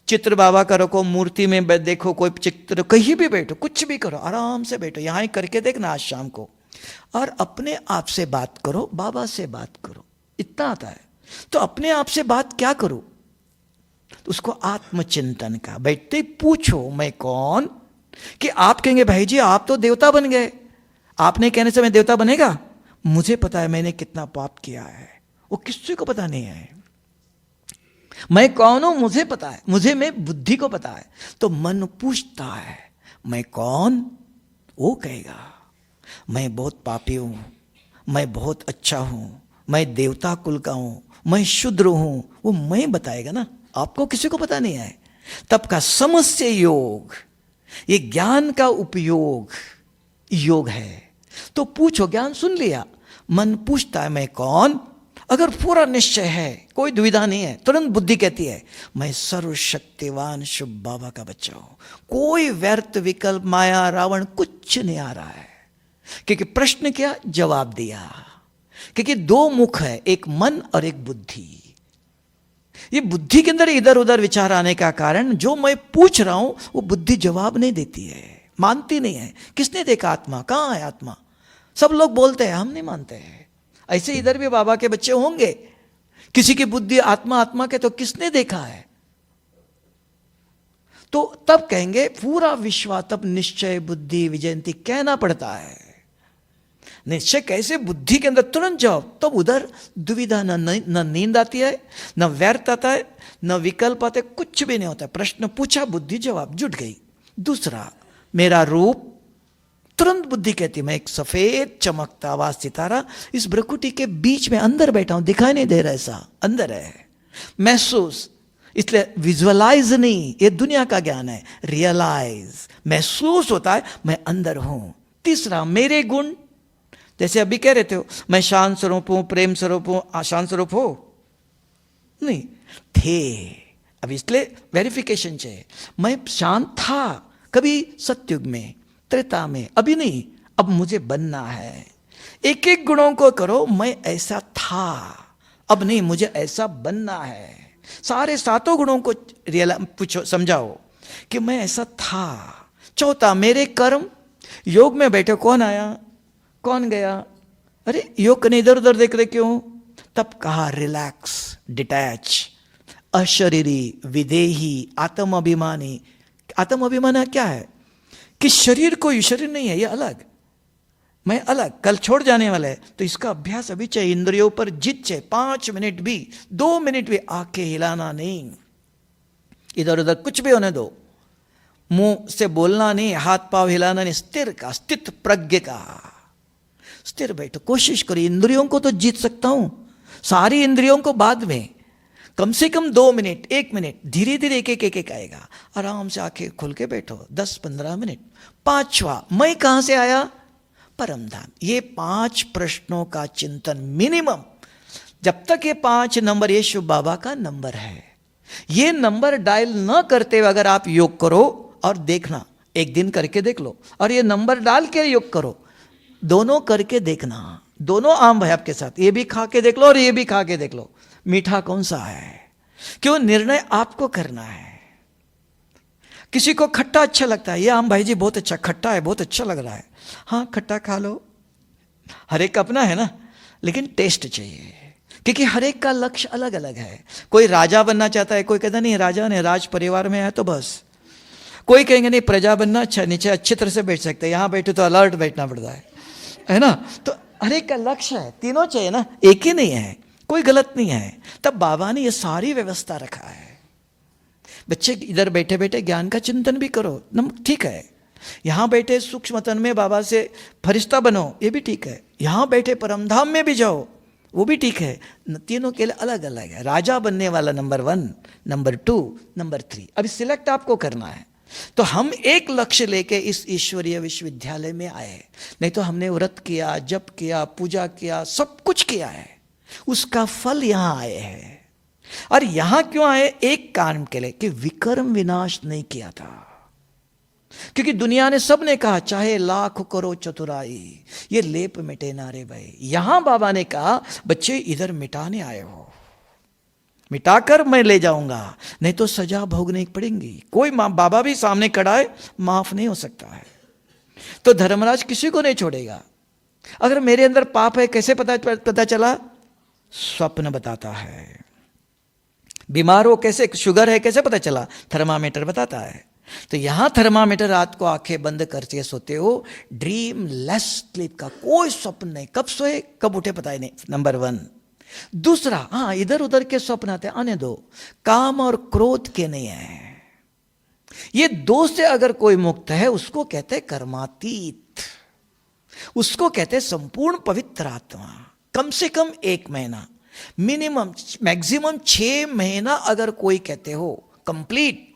चित्र बाबा का रखो, मूर्ति में देखो, कोई चित्र, कहीं भी बैठो, कुछ भी करो, आराम से बैठो, यहां ही करके देखना आज शाम को, और अपने आप से बात करो, बाबा से बात करो, इतना आता है। तो अपने आप से बात क्या करो? तो उसको आत्मचिंतन का, बैठते ही पूछो मैं कौन। कि आप कहेंगे भाई जी आप तो देवता बन गए, आपने कहने से मैं देवता बनेगा? मुझे पता है मैंने कितना पाप किया है, वो किसी को पता नहीं है। मैं कौन हूं मुझे पता है, मुझे मैं बुद्धि को पता है। तो मन पूछता है मैं कौन, वो कहेगा मैं बहुत पापी हूं, मैं बहुत अच्छा हूं, मैं देवता कुल का हूं, मैं शूद्र हूं, वो मैं बताएगा ना, आपको किसी को पता नहीं है। तब का समस्य योग, ये ज्ञान का उपयोग योग है। तो पूछो, ज्ञान सुन लिया, मन पूछता है मैं कौन, अगर पूरा निश्चय है, कोई दुविधा नहीं है, तुरंत बुद्धि कहती है मैं सर्वशक्तिवान शुभ बाबा का बच्चा हूं, कोई व्यर्थ विकल्प माया रावण कुछ नहीं आ रहा है। क्योंकि प्रश्न क्या, जवाब दिया। क्योंकि 2 मुख है, एक मन और एक बुद्धि। ये बुद्धि के अंदर इधर उधर विचार आने का कारण, जो मैं पूछ रहा हूं वो बुद्धि जवाब नहीं देती है, मानती नहीं है। किसने देखा आत्मा, कहां है आत्मा? सब लोग बोलते हैं, हम नहीं मानते हैं। ऐसे इधर भी बाबा के बच्चे होंगे, किसी की बुद्धि आत्मा आत्मा के, तो किसने देखा है? तो तब कहेंगे पूरा विश्व, तब निश्चय बुद्धि विजयंती कहना पड़ता है। निश्चय कैसे? बुद्धि के अंदर तुरंत जाओ, तब उधर दुविधा, न नींद आती है, न व्यर्थ आता है, न विकल्प आते, कुछ भी नहीं होता। प्रश्न पूछा, बुद्धि जवाब, जुट गई। दूसरा, मेरा रूप, तुरंत बुद्धि कहती मैं एक सफेद चमकता हुआ सितारा इस भ्रकुटी के बीच में अंदर बैठा हूं, दिखाई नहीं दे रहा, ऐसा अंदर है। महसूस, इसलिए विजुअलाइज नहीं, ये दुनिया का ज्ञान है, रियलाइज, महसूस होता है मैं अंदर हूं। तीसरा, मेरे गुण, जैसे अभी कह रहे थे मैं शांत स्वरूप हूं, प्रेम स्वरूप हूं, शांत स्वरूप हो नहीं थे, अब इसलिए वेरिफिकेशन चाहिए। मैं शांत था कभी सतयुग में, त्रेता में, अभी नहीं, अब मुझे बनना है। एक एक गुणों को करो, मैं ऐसा था, अब नहीं, मुझे ऐसा बनना है। सारे 7 गुणों को पूछो, समझाओ कि मैं ऐसा था। चौथा, मेरे कर्म, योग में बैठे कौन आया कौन गया, अरे योग करने इधर उधर देख रहे क्यों? तब कहा रिलैक्स, डिटैच, अशरीरी, विदेही, आत्म अभिमानी। आत्म अभिमान क्या है कि शरीर कोई शरीर नहीं है, ये अलग, मैं अलग, कल छोड़ जाने वाला है। तो इसका अभ्यास अभी चाहिए, इंद्रियों पर जीत चाहिए। 5 मिनट भी, 2 मिनट भी आंखें हिलाना नहीं, इधर उधर कुछ भी होने दो, मुंह से बोलना नहीं, हाथ पांव हिलाना नहीं, स्थिर का, स्थित प्रज्ञ का, स्थिर बैठो। कोशिश करो, इंद्रियों को तो जीत सकता हूं, सारी इंद्रियों को बाद में, कम से कम 2 मिनट, 1 मिनट, धीरे धीरे एक एक आएगा। आराम से आंखें खोल के बैठो 10-15 मिनट। 5वां, मैं कहां से आया? परम धाम। ये 5 प्रश्नों का चिंतन मिनिमम, जब तक ये 5 नंबर, ये शिव बाबा का नंबर है, ये नंबर डायल न करते हुए अगर आप योग करो और देखना, एक दिन करके देख लो, और ये नंबर डाल के योग करो, दोनों करके देखना, दोनों आम है आपके साथ, ये भी खा के देख लो और ये भी खा के देख लो, मीठा कौन सा है। क्यों? निर्णय आपको करना है। किसी को खट्टा अच्छा लगता है, ये आम भाई जी बहुत अच्छा खट्टा है, बहुत अच्छा लग रहा है, हाँ खट्टा खा लो, हर एक का अपना है ना, लेकिन टेस्ट चाहिए, क्योंकि हर एक का लक्ष्य अलग अलग है। कोई राजा बनना चाहता है, कोई कहता नहीं राजा ने राज परिवार में है तो बस, कोई कहेंगे नहीं प्रजा बनना अच्छा, नीचे अच्छी तरह से बैठ सकते हैं, यहां बैठे तो अलर्ट बैठना पड़ता है ना। तो हर एक का लक्ष्य है, तीनों चाहिए ना, एक ही नहीं है, कोई गलत नहीं है। तब बाबा ने ये सारी व्यवस्था रखा है। बच्चे इधर बैठे बैठे ज्ञान का चिंतन भी करो, ठीक है, यहां बैठे सूक्ष्मतन में बाबा से फरिश्ता बनो, ये भी ठीक है, यहां बैठे परमधाम में भी जाओ, वो भी ठीक है। तीनों के लिए अलग अलग है। राजा बनने वाला नंबर 1, नंबर 2, नंबर 3, अभी सिलेक्ट आपको करना है। तो हम एक लक्ष्य लेके इस ईश्वरीय विश्वविद्यालय में आए, नहीं तो हमने व्रत किया, जप किया, पूजा किया, सब कुछ किया है, उसका फल यहां आए हैं। और यहां क्यों आए? एक कारण के लिए कि विकर्म विनाश नहीं किया था, क्योंकि दुनिया ने, सबने कहा चाहे लाख करो चतुराई, ये लेप मिटे ना रे भाई। यहां बाबा ने कहा बच्चे इधर मिटाने आए हो, मिटाकर मैं ले जाऊंगा, नहीं तो सजा भोगनी पड़ेगी। कोई बाबा भी सामने खड़ा है, माफ नहीं हो सकता है। तो धर्मराज किसी को नहीं छोड़ेगा। अगर मेरे अंदर पाप है कैसे पता चला? स्वप्न बताता है। बीमार हो कैसे, शुगर है कैसे पता चला? थर्मामीटर बताता है। तो यहां थर्मामीटर, रात को आंखें बंद करके सोते हो, ड्रीम लेस स्लीप का कोई स्वप्न नहीं, कब सोए कब उठे पता ही नहीं, नंबर 1। दूसरा, हाँ इधर उधर के स्वप्न आते, आने दो, काम और क्रोध के नहीं है। ये 2 से अगर कोई मुक्त है, उसको कहते कर्मातीत, उसको कहते संपूर्ण पवित्र आत्मा। कम से कम 1 महीना, मिनिमम मैक्सिमम 6 महीना अगर कोई कहते हो कंप्लीट,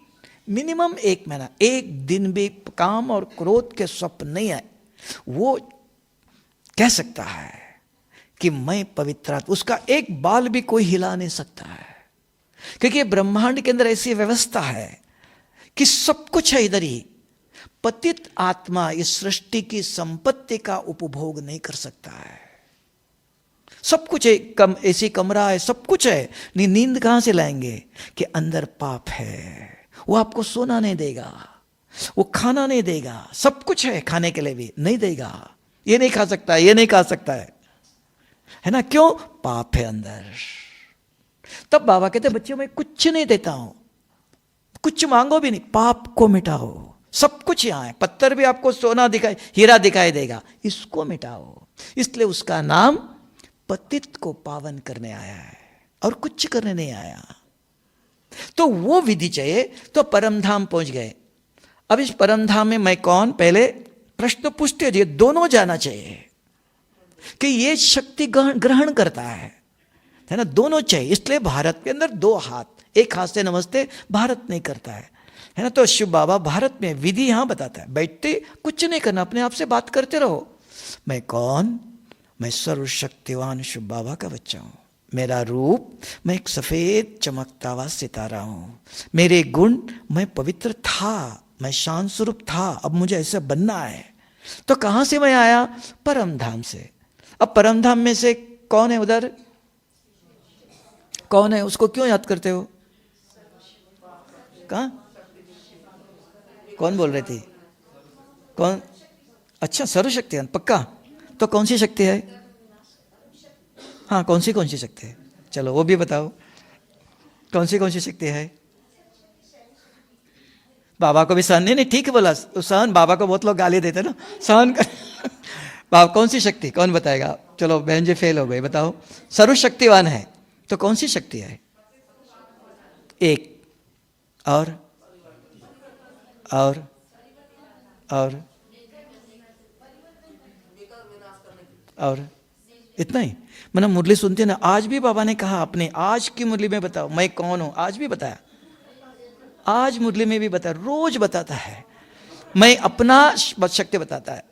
मिनिमम 1 महीना, 1 दिन भी काम और क्रोध के स्वप्न नहीं है, वो कह सकता है कि मैं पवित्र, उसका एक बाल भी कोई हिला नहीं सकता है। क्योंकि ब्रह्मांड के अंदर ऐसी व्यवस्था है कि सब कुछ है इधर ही। पतित आत्मा इस सृष्टि की संपत्ति का उपभोग नहीं कर सकता है। सब कुछ है, ऐसी कमरा है, सब कुछ है, नींद कहां से लाएंगे कि अंदर पाप है, वो आपको सोना नहीं देगा, वो खाना नहीं देगा, सब कुछ है खाने के लिए भी नहीं देगा, ये नहीं खा सकता, ये नहीं खा सकता है ना, क्यों? पाप है अंदर। तब बाबा कहते बच्चों मैं कुछ नहीं देता हूं, कुछ मांगो भी नहीं, पाप को मिटाओ, सब कुछ यहां है, पत्थर भी आपको सोना दिखाई, हीरा दिखाई देगा, इसको मिटाओ। इसलिए उसका नाम पतित को पावन करने आया है, और कुछ करने नहीं आया। तो वो विधि चाहिए। तो परमधाम पहुंच गए। अब इस परमधाम में मैं कौन, पहले प्रश्न पूछते हो, ये दोनों जाना चाहिए कि ये शक्ति ग्रहण करता है ना, दोनों चाहिए। इसलिए भारत के अंदर 2 हाथ, एक हाथ से नमस्ते भारत नहीं करता है ना। तो शिव बाबा भारत में विधि यहां बताता है, बैठते कुछ नहीं करना, अपने आप से बात करते रहो। मैं कौन? मैं सर्वशक्तिवान शिव बाबा का बच्चा हूं। मेरा रूप, मैं एक सफेद चमकता हुआ सितारा हूं। मेरे गुण, मैं पवित्र था, मैं शांत स्वरूप था, अब मुझे ऐसा बनना है। तो कहां से मैं आया? परमधाम से। अब परमधाम में से कौन है उधर? कौन है? उसको क्यों याद करते हो? कहां? कौन बोल रहे थे? कौन? अच्छा, सर्वशक्तिवान, पक्का? तो कौन सी शक्ति है? हाँ, कौन सी शक्ति है? चलो वो भी बताओ, कौन सी शक्ति है? बाबा को भी सहन नहीं, नहीं ठीक है बोला, सहन बाबा को बहुत लोग गाली देते ना, सहन कर बाबा कौन सी शक्ति, कौन बताएगा? चलो बहन जी फेल हो गई, बताओ। सर्वशक्तिवान है तो कौन सी शक्ति है? एक और और और इतना ही। मतलब मुरली सुनते ना, आज भी बाबा ने कहा अपने आज की मुरली में बताओ मैं कौन हूं, आज भी बताया, आज मुरली में भी बताया, रोज बताता है, मैं अपना शक्ति बताता है।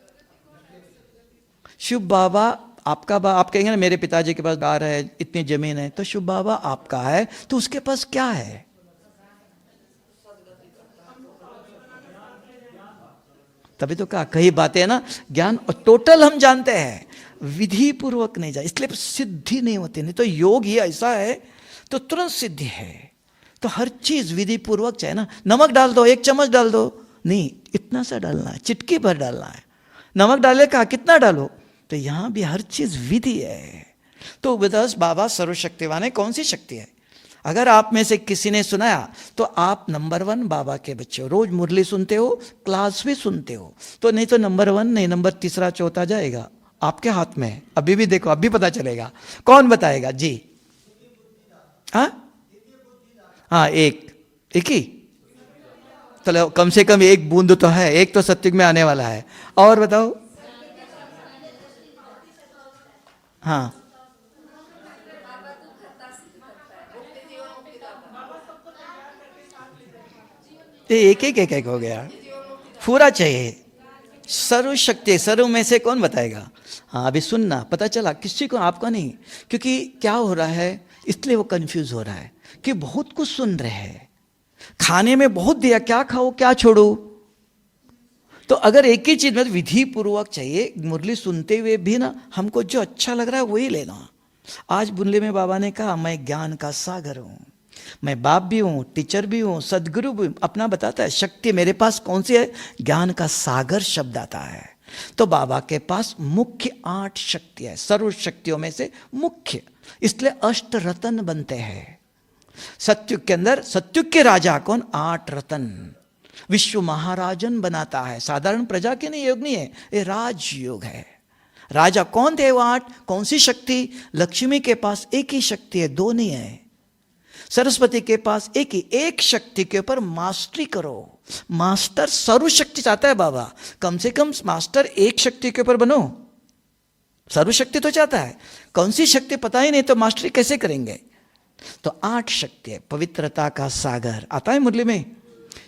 शिव बाबा आपका आप कहेंगे ना मेरे पिताजी के पास कार है, इतनी जमीन है, तो शिव बाबा आपका है तो उसके पास क्या है? तभी तो कहा कई बातें है ना ज्ञान और टोटल हम जानते हैं, विधि पूर्वक नहीं जाए, इसलिए सिद्धि नहीं होती। नहीं तो योग ही ऐसा है तो तुरंत सिद्धि है। तो हर चीज विधि पूर्वक चाहे ना, नमक डाल दो, 1 चम्मच डाल दो, नहीं इतना सा डालना है, चिटकी भर डालना है। नमक डाले कहा कितना डालो, तो यहां भी हर चीज विधि है। तो बस बाबा सर्वशक्तिवान है। कौन सी शक्ति है? अगर आप में से किसी ने सुनाया तो आप नंबर 1 बाबा के बच्चे हो, रोज मुरली सुनते हो, क्लास भी सुनते हो, तो नहीं तो नंबर 1 नहीं, नंबर 3 4 जाएगा, आपके हाथ में है। अभी भी देखो, अभी पता चलेगा। कौन बताएगा जी? हाँ एक ही, चलो कम से कम एक बूंद तो है, एक तो सत्युग में आने वाला है। और बताओ। हाँ एक हो गया, पूरा चाहिए। सर्वशक्ति, सर्व में से कौन बताएगा? हाँ अभी सुनना, पता चला किसी को, आपको नहीं। क्योंकि क्या हो रहा है, इसलिए वो कंफ्यूज हो रहा है कि बहुत कुछ सुन रहे हैं, खाने में बहुत दिया, क्या खाओ क्या छोड़ो। तो अगर एक ही चीज में विधि पूर्वक चाहिए, मुरली सुनते हुए भी ना हमको जो अच्छा लग रहा है वही लेना। आज मुरली में बाबा ने कहा मैं ज्ञान का सागर हूं, मैं बाप भी हूं, टीचर भी हूं, सदगुरु भी हूं। अपना बताता है शक्ति मेरे पास कौन सी है, ज्ञान का सागर शब्द आता है। तो बाबा के पास मुख्य 8 शक्ति है, सर्व शक्तियों में से मुख्य, इसलिए अष्ट रतन बनते हैं। सत्युग के अंदर, सत्युग के राजा कौन? 8 रतन विश्व महाराजन बनाता है। साधारण प्रजा के नहीं योग नहीं है, ये राजयोग है। राजा कौन थे वो 8? कौन सी शक्ति? लक्ष्मी के पास एक ही शक्ति है, 2 नहीं है। सरस्वती के पास एक ही, एक शक्ति के ऊपर मास्टरी करो। मास्टर सर्वशक्ति चाहता है बाबा, कम से कम मास्टर एक शक्ति के ऊपर बनो। सर्वशक्ति तो चाहता है, कौन सी शक्ति पता ही नहीं तो मास्टरी कैसे करेंगे? तो 8 शक्ति है। पवित्रता का सागर आता है मुरली में,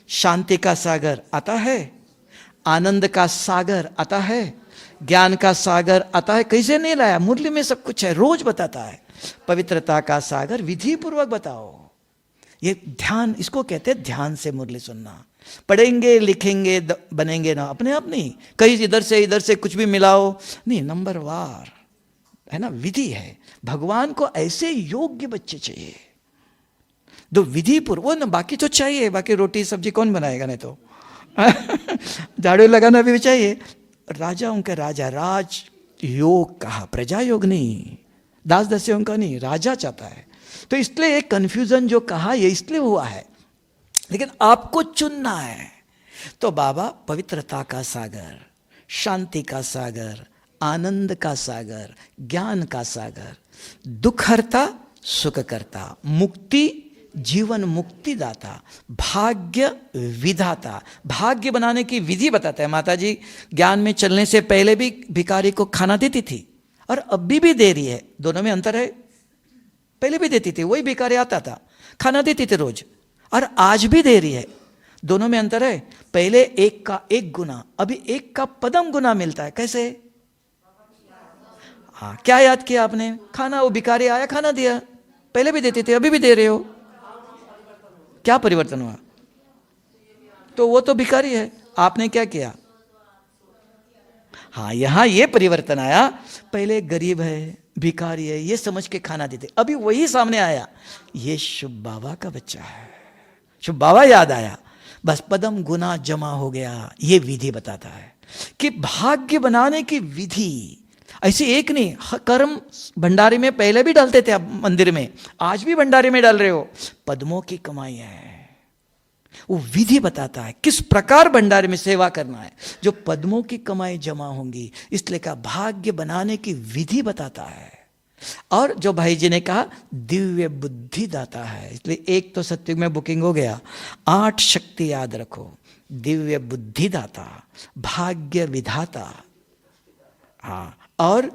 शांति का सागर आता है, आनंद का सागर आता है, ज्ञान का सागर आता है। कैसे नहीं लाया? मुरली में सब कुछ है, रोज बताता है। पवित्रता का सागर विधि पूर्वक बताओ। ये ध्यान, इसको कहते हैं ध्यान से मुरली सुनना। पढ़ेंगे लिखेंगे बनेंगे ना, अपने आप नहीं, कहीं इधर से कुछ भी मिलाओ नहीं, नंबर वार है ना, विधि है। भगवान को ऐसे योग्य बच्चे चाहिए जो विधि पूर्व ना, बाकी तो चाहिए, बाकी रोटी सब्जी कौन बनाएगा? नहीं तो झाड़ू लगाना भी चाहिए। राजाओं के राजा, राज योग कहा, प्रजा योग नहीं, दास दासियों का नहीं, राजा चाहता है। तो इसलिए एक कंफ्यूजन जो कहा ये इसलिए हुआ है, लेकिन आपको चुनना है। तो बाबा पवित्रता का सागर, शांति का सागर, आनंद का सागर, ज्ञान का सागर, दुख हरता सुख करता, मुक्ति जीवन मुक्ति दाता, भाग्य विधाता, भाग्य बनाने की विधि बताता है। माता जी ज्ञान में चलने से पहले भी भिखारी को खाना देती थी और अभी भी दे रही है, दोनों में अंतर है। पहले भी देती थी, वही भिखारी आता था, खाना देती थी रोज, और आज भी दे रही है, दोनों में अंतर है। पहले 1 का 1 गुना, अभी 1 का पदम गुना मिलता है। कैसे? हाँ, क्या याद किया आपने? खाना, वो भिखारी आया खाना दिया, पहले भी देते थे अभी भी दे रहे हो, क्या परिवर्तन हुआ? तो वो तो भिखारी है, आपने क्या किया? हाँ, यहां ये परिवर्तन आया, पहले गरीब है भिखारी है ये समझ के खाना देते, अभी वही सामने आया, ये शुभ बाबा का बच्चा है, शुभ बाबा याद आया, बस पदम गुना जमा हो गया। ये विधि बताता है कि भाग्य बनाने की विधि ऐसी एक नहीं, कर्म भंडारे में पहले भी डालते थे, अब मंदिर में आज भी भंडारे में डाल रहे हो, पद्मों की कमाई है। वो विधि बताता है किस प्रकार भंडारे में सेवा करना है, जो पद्मों की कमाई जमा होंगी, इसलिए का भाग्य बनाने की विधि बताता है। और जो भाई जी ने कहा दिव्य बुद्धि दाता है, इसलिए एक तो सत्युग में बुकिंग हो गया। 8 शक्ति याद रखो, दिव्य बुद्धि दाता, भाग्य विधाता, हाँ, और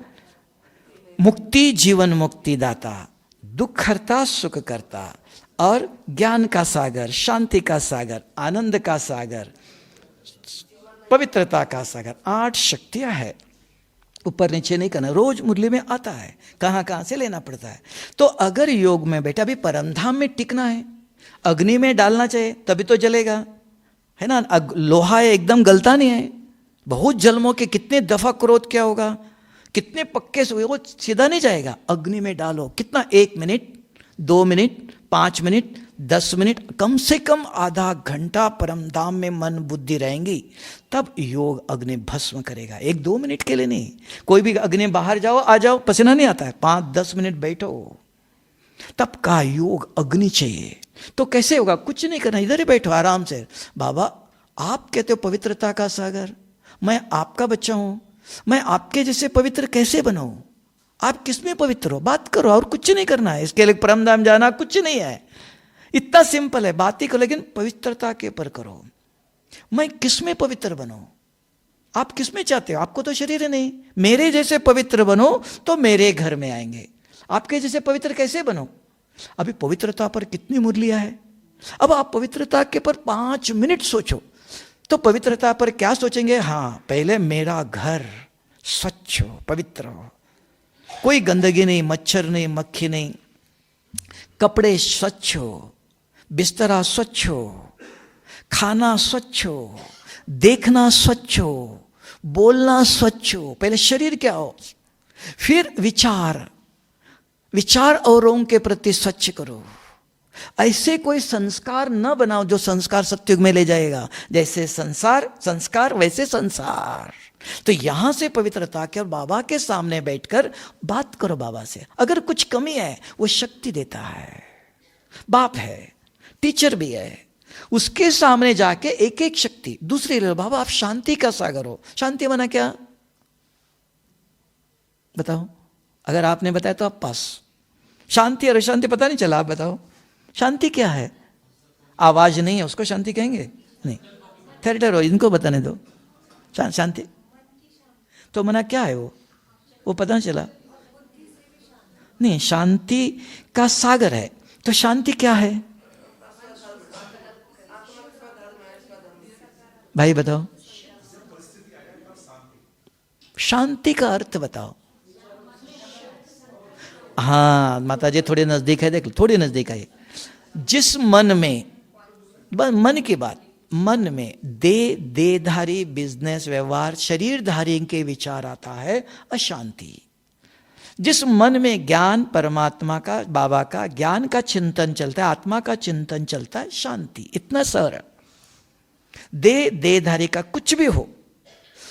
मुक्ति जीवन मुक्ति दाता, दुख हरता सुख करता, और ज्ञान का सागर, शांति का सागर, आनंद का सागर, पवित्रता का सागर। 8 शक्तियां है, ऊपर नीचे नहीं करना, रोज मुरली में आता है, कहाँ कहाँ से लेना पड़ता है। तो अगर योग में बैठा, अभी परमधाम में टिकना है, अग्नि में डालना चाहिए तभी तो जलेगा, है ना। लोहा है एकदम गलता नहीं है, बहुत जन्मों के कितने दफा क्रोध क्या होगा, कितने पक्के से वो सीधा नहीं जाएगा। अग्नि में डालो, कितना, 1 मिनट, 2 मिनट, 5 मिनट, 10 मिनट, कम से कम आधा घंटा परमधाम में मन बुद्धि रहेंगी, तब योग अग्नि भस्म करेगा। 1-2 मिनट के लिए नहीं, कोई भी अग्नि बाहर जाओ आ जाओ, पसीना नहीं आता है, 5-10 मिनट बैठो, तब का योग अग्नि चाहिए। तो कैसे होगा, कुछ नहीं करना, इधर ही बैठो आराम से। बाबा आप कहते हो पवित्रता का सागर, मैं आपका बच्चा हूं, मैं आपके जैसे पवित्र कैसे बनाऊं? आप किसमें पवित्र हो, बात करो, और कुछ नहीं करना है। इसके लिए परमधाम जाना कुछ नहीं है, इतना सिंपल है, बात ही करो, लेकिन पवित्रता के ऊपर करो। मैं किसमें पवित्र बनूं? आप किसमें चाहते हो? आपको तो शरीर नहीं, मेरे जैसे पवित्र बनो तो मेरे घर में आएंगे। आपके जैसे पवित्र कैसे बनो? अभी पवित्रता पर कितनी मुरलियां है। अब आप पवित्रता के पर 5 मिनट सोचो, तो पवित्रता पर क्या सोचेंगे? हाँ, पहले मेरा घर स्वच्छ हो, पवित्र हो, कोई गंदगी नहीं, मच्छर नहीं, मक्खी नहीं, कपड़े स्वच्छ हो, बिस्तरा स्वच्छ हो, खाना स्वच्छ हो, देखना स्वच्छ हो, बोलना स्वच्छ हो। पहले शरीर क्या हो, फिर विचार, विचार औरों के प्रति स्वच्छ करो। ऐसे कोई संस्कार न बनाओ जो संस्कार सत्युग में ले जाएगा। जैसे संस्कार वैसे संसार। तो यहां से पवित्रता के, और बाबा के सामने बैठकर बात करो बाबा से। अगर कुछ कमी है वो शक्ति देता है, बाप है, टीचर भी है, उसके सामने जाके एक एक शक्ति दूसरी ले लो। बाबा आप शांति का सागर हो। शांति माना क्या बताओ? अगर आपने बताया तो आप पास। शांति और अशांति पता नहीं चला, आप बताओ शांति क्या है? आवाज नहीं है उसको शांति कहेंगे? नहीं, थिएटर हो, इनको बताने दो। शांति तो मना क्या है? वो पता नहीं चला। नहीं, शांति का सागर है। तो शांति क्या है भाई बताओ? शांति का अर्थ बताओ। हाँ माता जी थोड़ी नजदीक है, देख लो, थोड़ी नजदीक है। जिस मन में, मन की बात, मन में देहधारी, बिजनेस, व्यवहार, शरीरधारी के विचार आता है, अशांति। जिस मन में ज्ञान, परमात्मा का, बाबा का ज्ञान का चिंतन चलता है, आत्मा का चिंतन चलता है, शांति। इतना सरल। देहधारी का कुछ भी हो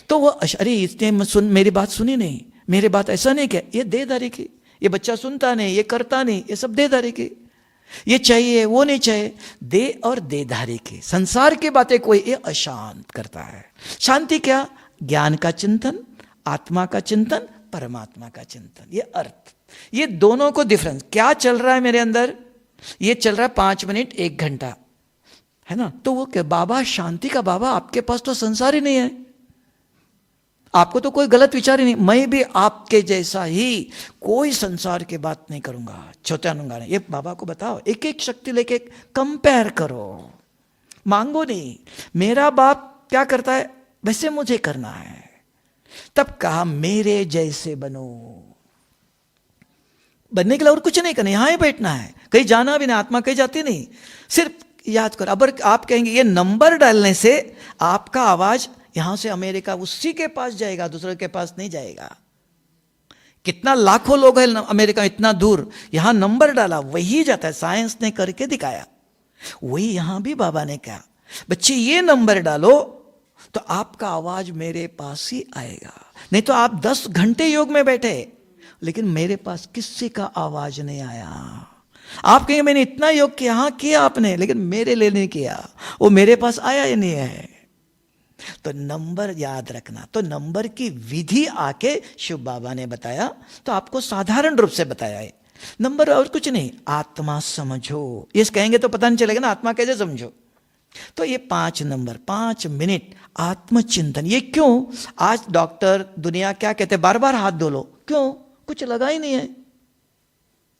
तो वो, अरे इसने मेरी बात सुनी नहीं, मेरी बात ऐसा नहीं किया, ये देहधारी की। ये बच्चा सुनता नहीं, ये करता नहीं, ये सब देहधारी की। ये चाहिए वो नहीं चाहिए, दे और देहधारी की। संसार की बातें कोई ये अशांत करता है। शांति क्या? ज्ञान का चिंतन, आत्मा का चिंतन, परमात्मा का चिंतन। ये अर्थ, ये दोनों को डिफरेंस क्या चल रहा है मेरे अंदर? ये चल रहा है 5 मिनट 1 घंटा, है ना। तो वो क्या बाबा शांति का? बाबा आपके पास तो संसार ही नहीं है, आपको तो कोई गलत विचार ही नहीं। मैं भी आपके जैसा ही कोई संसार की बात नहीं करूंगा, छोटानूंगा नहीं। ये बाबा को बताओ, एक एक शक्ति लेके कंपेयर करो, मांगो नहीं। मेरा बाप क्या करता है वैसे मुझे करना है। तब कहा मेरे जैसे बनो। बनने के लिए और कुछ नहीं करना, यहां ही बैठना है, कहीं जाना भी नहीं, आत्मा कहीं जाती नहीं। सिर्फ याद करो। अब आप कहेंगे ये नंबर डालने से आपका आवाज यहां से अमेरिका उसी के पास जाएगा, दूसरे के पास नहीं जाएगा। कितना लाखों लोग हैं अमेरिका, इतना दूर, यहां नंबर डाला वही जाता है। साइंस ने करके दिखाया, वही यहां भी बाबा ने कहा बच्चे ये नंबर डालो तो आपका आवाज मेरे पास ही आएगा। नहीं तो आप 10 घंटे योग में बैठे लेकिन मेरे पास किसी का आवाज नहीं आया। आप कहेंगे मैंने इतना योग किया, हाँ किया आपने, लेकिन मेरे लिए नहीं किया, वो मेरे पास आया ही नहीं है। तो नंबर याद रखना, तो नंबर की विधि आके शिव बाबा ने बताया, तो आपको साधारण रूप से बताया है नंबर, और कुछ नहीं, आत्मा समझो। ये कहेंगे तो पता नहीं चलेगा ना आत्मा कैसे समझो। तो ये 5 नंबर, 5 मिनट आत्मचिंतन। ये क्यों? आज डॉक्टर दुनिया क्या कहते हैं, बार बार हाथ धो लो, क्यों? कुछ लगा ही नहीं है,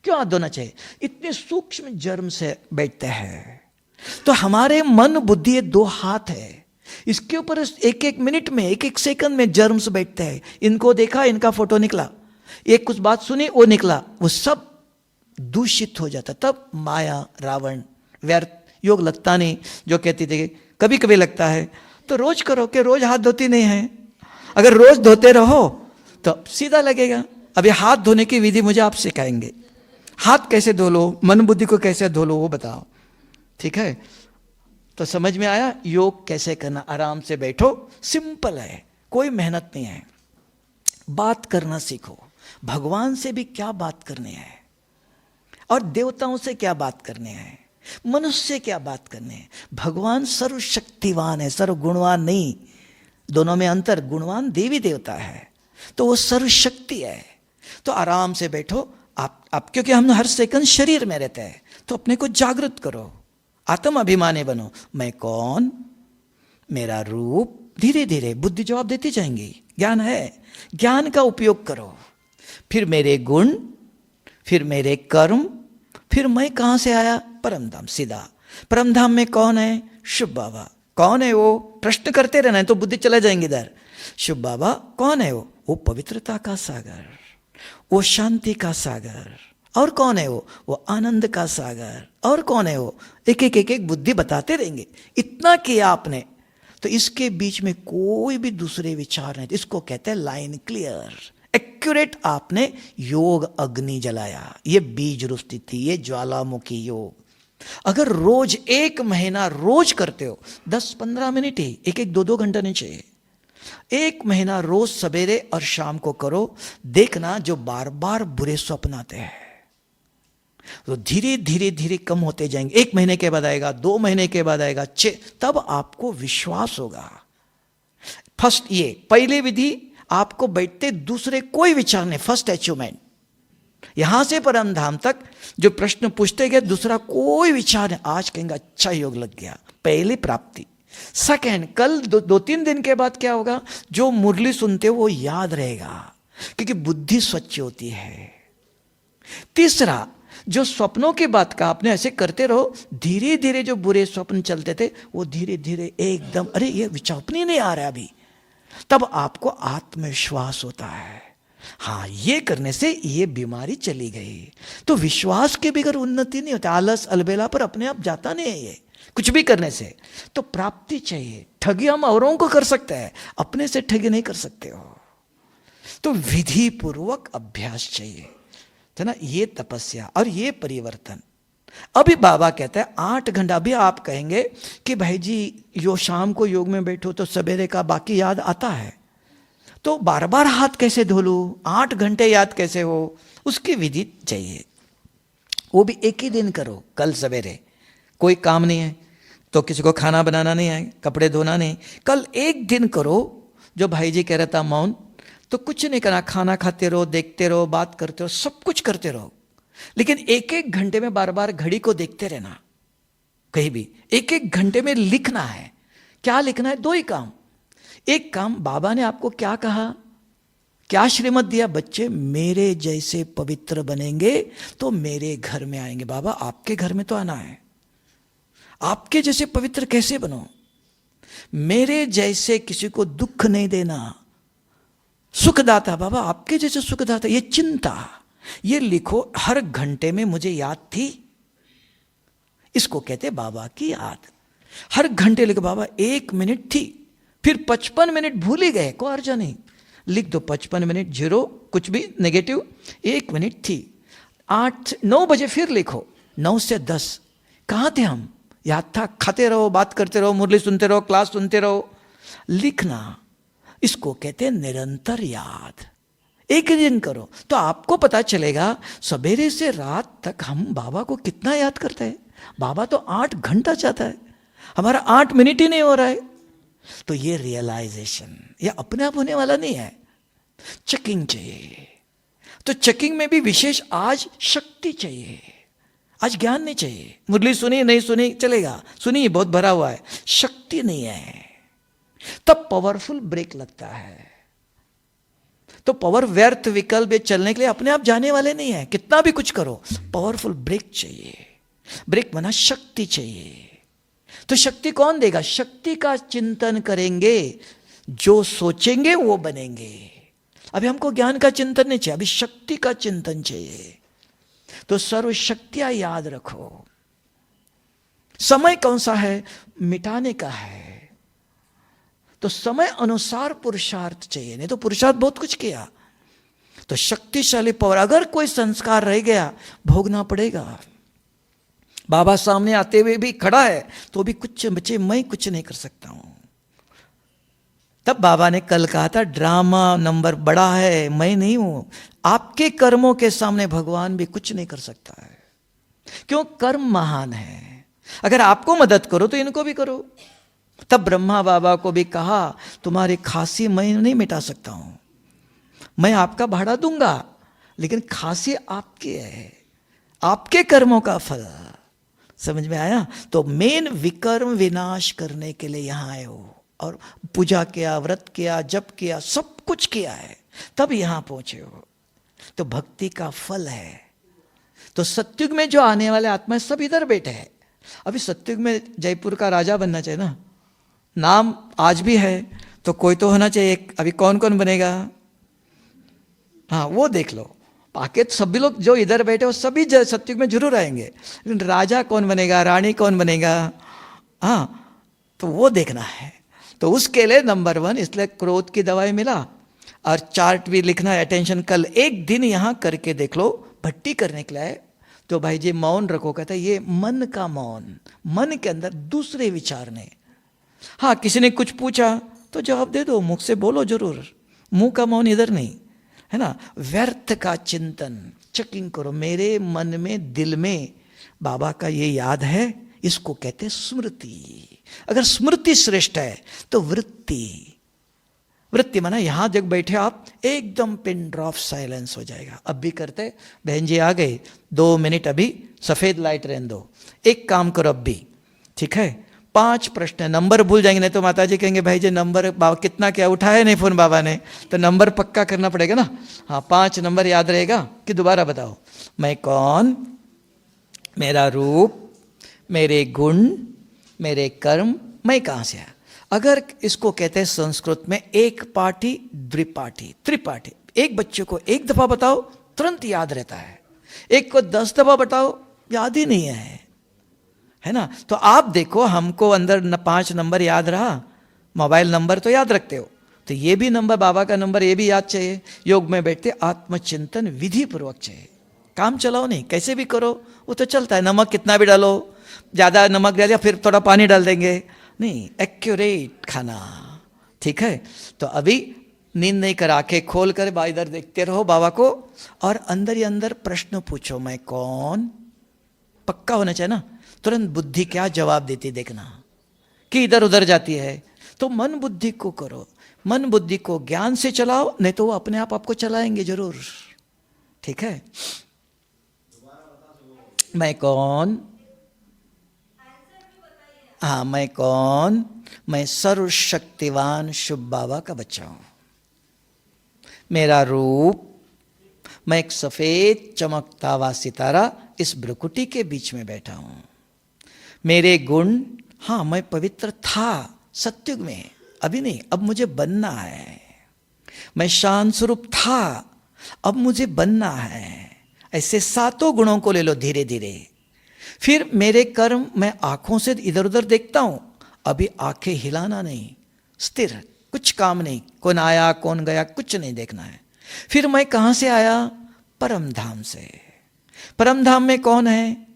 क्यों हाथ धोना चाहिए? इतने सूक्ष्म जर्म से बैठते हैं। तो हमारे मन बुद्धि ये 2 हाथ है, इसके ऊपर एक एक मिनट में, एक एक सेकंड में जर्म्स बैठते हैं। इनको देखा, इनका फोटो निकला, एक कुछ बात सुनी, वो निकला, वो सब दूषित हो जाता। तब माया, रावण, व्यर्थ, योग लगता नहीं। जो कहती थी कभी कभी लगता है, तो रोज करो, कि रोज हाथ धोती नहीं है। अगर रोज धोते रहो तो सीधा लगेगा। अभी हाथ धोने की विधि मुझे आप सिखाएंगे, हाथ कैसे धो लो, मन बुद्धि को कैसे धो लो, वो बताओ, ठीक है? तो समझ में आया योग कैसे करना। आराम से बैठो, सिंपल है, कोई मेहनत नहीं है। बात करना सीखो, भगवान से भी क्या बात करनी है, और देवताओं से क्या बात करनी है, मनुष्य से क्या बात करनी है। भगवान सर्वशक्तिवान है, सर्वगुणवान नहीं, दोनों में अंतर। गुणवान देवी देवता है, तो वो सर्वशक्ति है। तो आराम से बैठो आप क्योंकि हम हर सेकंड शरीर में रहते हैं, तो अपने को जागृत करो, आत्म अभिमानी बनो। मैं कौन, मेरा रूप, धीरे धीरे बुद्धि जवाब देती जाएंगी। ज्ञान है, ज्ञान का उपयोग करो। फिर मेरे गुण, फिर मेरे कर्म, फिर मैं कहां से आया, परमधाम, सीधा। परमधाम में कौन है, शिव बाबा। कौन है वो, प्रश्न करते रहना है तो बुद्धि चला जाएंगे इधर। शिव बाबा कौन है वो पवित्रता का सागर, वो शांति का सागर। और कौन है वो आनंद का सागर। और कौन है वो, एक एक बुद्धि बताते रहेंगे। इतना किया आपने, तो इसके बीच में कोई भी दूसरे विचार नहीं। इसको कहते हैं लाइन क्लियर, एक्यूरेट। आपने योग अग्नि जलाया, ये बीज रुष्टि थी, ये ज्वालामुखी योग। अगर रोज 1 महीना रोज करते हो, 10-15 मिनट ही, एक 2-2 घंटा नहीं चाहिए। 1 महीना रोज सवेरे और शाम को करो, देखना जो बार बार बुरे स्वप्न आते हैं तो धीरे धीरे धीरे कम होते जाएंगे। 1 महीने के बाद आएगा, 2 महीने के बाद आएगा, 6, तब आपको विश्वास होगा। फर्स्ट ये पहले विधि, आपको बैठते दूसरे कोई विचार नहीं, फर्स्ट अचीवमेंट। यहां से परमधाम तक जो प्रश्न पूछते गए, दूसरा कोई विचार नहीं। आज कहेंगे अच्छा योग लग गया, पहली प्राप्ति। सेकेंड, कल 2-3 दिन के बाद क्या होगा, जो मुरली सुनते हो वो याद रहेगा, क्योंकि बुद्धि स्वच्छ होती है। तीसरा, जो स्वप्नों की बात का आपने ऐसे करते रहो, धीरे धीरे जो बुरे स्वप्न चलते थे वो धीरे धीरे एकदम, अरे ये स्वप्न ही नहीं आ रहा अभी, तब आपको आत्मविश्वास होता है। हाँ, ये करने से ये बीमारी चली गई। तो विश्वास के बगैर उन्नति नहीं होता। आलस अलबेला पर अपने आप जाता नहीं है ये, कुछ भी करने से। तो प्राप्ति चाहिए। ठगी हम औरों को कर सकते हैं, अपने से ठगी नहीं कर सकते हो। तो विधि पूर्वक अभ्यास चाहिए, है ना। ये तपस्या और ये परिवर्तन। अभी बाबा कहते हैं 8 घंटा। अभी आप कहेंगे कि भाई जी यो शाम को योग में बैठो तो सवेरे का बाकी याद आता है, तो बार बार हाथ कैसे धो लूं, 8 घंटे याद कैसे हो, उसकी विधि चाहिए। वो भी एक ही दिन करो। कल सवेरे कोई काम नहीं है, तो किसी को खाना बनाना नहीं है, कपड़े धोना नहीं, कल एक दिन करो। जो भाई जी कह रहा था मौन, तो कुछ नहीं करना, खाना खाते रहो, देखते रहो, बात करते रहो, सब कुछ करते रहो, लेकिन 1-1 घंटे में बार बार घड़ी को देखते रहना। कहीं भी 1-1 घंटे में लिखना है। क्या लिखना है, 2 ही काम। एक काम, बाबा ने आपको क्या कहा, क्या श्रीमत दिया, बच्चे मेरे जैसे पवित्र बनेंगे तो मेरे घर में आएंगे। बाबा आपके घर में तो आना है, आपके जैसे पवित्र कैसे बनो, मेरे जैसे किसी को दुख नहीं देना, सुखदाता। बाबा आपके जैसे सुखदाता, ये चिंता, ये लिखो। हर घंटे में मुझे याद थी, इसको कहते बाबा की याद। हर घंटे लिखो, बाबा 1 मिनट थी, फिर 55 मिनट भूल ही गए, कोई अर्ज नहीं, लिख दो 55 मिनट, 0 कुछ भी नेगेटिव, 1 मिनट थी। 8-9 बजे फिर लिखो, 9 से 10 कहाँ थे हम, याद था। खाते रहो, बात करते रहो, मुरली सुनते रहो, क्लास सुनते रहो, लिखना। इसको कहते हैं निरंतर याद। एक ही दिन करो तो आपको पता चलेगा सवेरे से रात तक हम बाबा को कितना याद करते हैं। बाबा तो 8 घंटा चाहता है, हमारा 8 मिनट ही नहीं हो रहा है। तो ये रियलाइजेशन ये अपने आप होने वाला नहीं है, चेकिंग चाहिए। तो चेकिंग में भी विशेष आज शक्ति चाहिए, आज ज्ञान नहीं चाहिए। मुरली सुनी नहीं सुनी चलेगा, सुनी बहुत भरा हुआ है, शक्ति नहीं है, तब पावरफुल ब्रेक लगता है। तो पावर व्यर्थ विकल्प चलने के लिए अपने आप जाने वाले नहीं है, कितना भी कुछ करो पावरफुल ब्रेक चाहिए। ब्रेक बना शक्ति चाहिए। तो शक्ति कौन देगा? शक्ति का चिंतन करेंगे, जो सोचेंगे वो बनेंगे। अभी हमको ज्ञान का चिंतन नहीं चाहिए, अभी शक्ति का चिंतन चाहिए। तो सर्व शक्तियां याद रखो। समय कौन सा है? मिटाने का है। तो समय अनुसार पुरुषार्थ चाहिए, नहीं तो पुरुषार्थ बहुत कुछ किया। तो शक्तिशाली पावर, अगर कोई संस्कार रह गया भोगना पड़ेगा। बाबा सामने आते हुए भी खड़ा है तो भी कुछ बच्चे मैं कुछ नहीं कर सकता हूं। तब बाबा ने कल कहा था ड्रामा नंबर बड़ा है, मैं नहीं हूं। आपके कर्मों के सामने भगवान भी कुछ नहीं कर सकता है, क्यों? कर्म महान है। अगर आपको मदद करो तो इनको भी करो। तब ब्रह्मा बाबा को भी कहा तुम्हारी खांसी मैं नहीं मिटा सकता हूं, मैं आपका भाड़ा दूंगा, लेकिन खांसी आपकी है, आपके कर्मों का फल। समझ में आया? तो मेन विकर्म विनाश करने के लिए यहां आए हो, और पूजा किया, व्रत किया, जप किया, सब कुछ किया है, तब यहां पहुंचे हो। तो भक्ति का फल है। तो सत्युग में जो आने वाले आत्मा सब इधर बैठे हैं। अभी सत्युग में जयपुर का राजा बनना चाहिए ना, नाम आज भी है तो कोई तो होना चाहिए। अभी कौन कौन बनेगा? हाँ वो देख लो। आके तो सभी लोग जो इधर बैठे हो सभी सत्युग में जरूर आएंगे, लेकिन राजा कौन बनेगा, रानी कौन बनेगा, हाँ तो वो देखना है। तो उसके लिए नंबर 1 इसलिए क्रोध की दवाई मिला, और चार्ट भी लिखना है। अटेंशन कल एक दिन यहाँ करके देख लो, भट्टी करने के लिए। तो भाई जी मौन रखो, कहता है ये मन का मौन, मन के अंदर दूसरे विचार ने। हाँ किसी ने कुछ पूछा तो जवाब दे दो, मुख से बोलो जरूर, मुंह का मौन इधर नहीं है ना। व्यर्थ का चिंतन चेकिंग करो, मेरे मन में दिल में बाबा का ये याद है, इसको कहते हैं स्मृति। अगर स्मृति श्रेष्ठ है तो वृत्ति, वृत्ति माना यहां जब बैठे आप एकदम पिन ड्रॉप साइलेंस हो जाएगा। अब भी करते, बहन जी आ गए, 2 मिनट अभी सफेद लाइट रहने दो। एक काम करो अब भी, ठीक है? 5 प्रश्न, नंबर भूल जाएंगे नहीं तो माता जी कहेंगे भाई जी नंबर बाबा कितना क्या उठाया नहीं फोन बाबा ने, तो नंबर पक्का करना पड़ेगा ना। हाँ 5 नंबर याद रहेगा कि दोबारा बताओ? मैं कौन, मेरा रूप, मेरे गुण, मेरे कर्म, मैं कहाँ से आया। अगर इसको कहते हैं संस्कृत में एक पाठी, द्विपाठी, त्रिपाठी। एक बच्चे को 1 दफा बताओ तुरंत याद रहता है, एक को 10 दफा बताओ याद ही नहीं है ना। तो आप देखो हमको अंदर 5 नंबर याद रहा, मोबाइल नंबर तो याद रखते हो, तो ये भी नंबर बाबा का नंबर ये भी याद चाहिए। योग में बैठते आत्मचिंतन विधि पूर्वक चाहिए, काम चलाओ नहीं, कैसे भी करो वो तो चलता है। नमक कितना भी डालो, ज़्यादा नमक डाल दिया फिर थोड़ा पानी डाल देंगे, नहीं, एक्यूरेट खाना, ठीक है। तो अभी नींद नहीं कर, आंखें खोल कर इधर देखते रहो बाबा को, और अंदर ही अंदर प्रश्न पूछो, मैं कौन, पक्का होना चाहिए ना। तुरंत बुद्धि क्या जवाब देती देखना कि इधर उधर जाती है। तो मन बुद्धि को करो, मन बुद्धि को ज्ञान से चलाओ, नहीं तो वो अपने आप आपको चलाएंगे जरूर, ठीक है। मैं कौन, हाँ मैं कौन, मैं सर्वशक्तिवान शुभ बाबा का बच्चा हूं। मेरा रूप, मैं एक सफेद चमकता हुआ सितारा इस भ्रुकुटी के बीच में बैठा हूं। मेरे गुण, हाँ मैं पवित्र था सत्युग में, अभी नहीं, अब मुझे बनना है। मैं शांत स्वरूप था, अब मुझे बनना है। ऐसे 7 गुणों को ले लो धीरे धीरे। फिर मेरे कर्म, मैं आंखों से इधर उधर देखता हूं, अभी आंखें हिलाना नहीं, स्थिर, कुछ काम नहीं, कौन आया कौन गया कुछ नहीं देखना है। फिर मैं कहां से आया, परम धाम से। परम धाम में कौन है,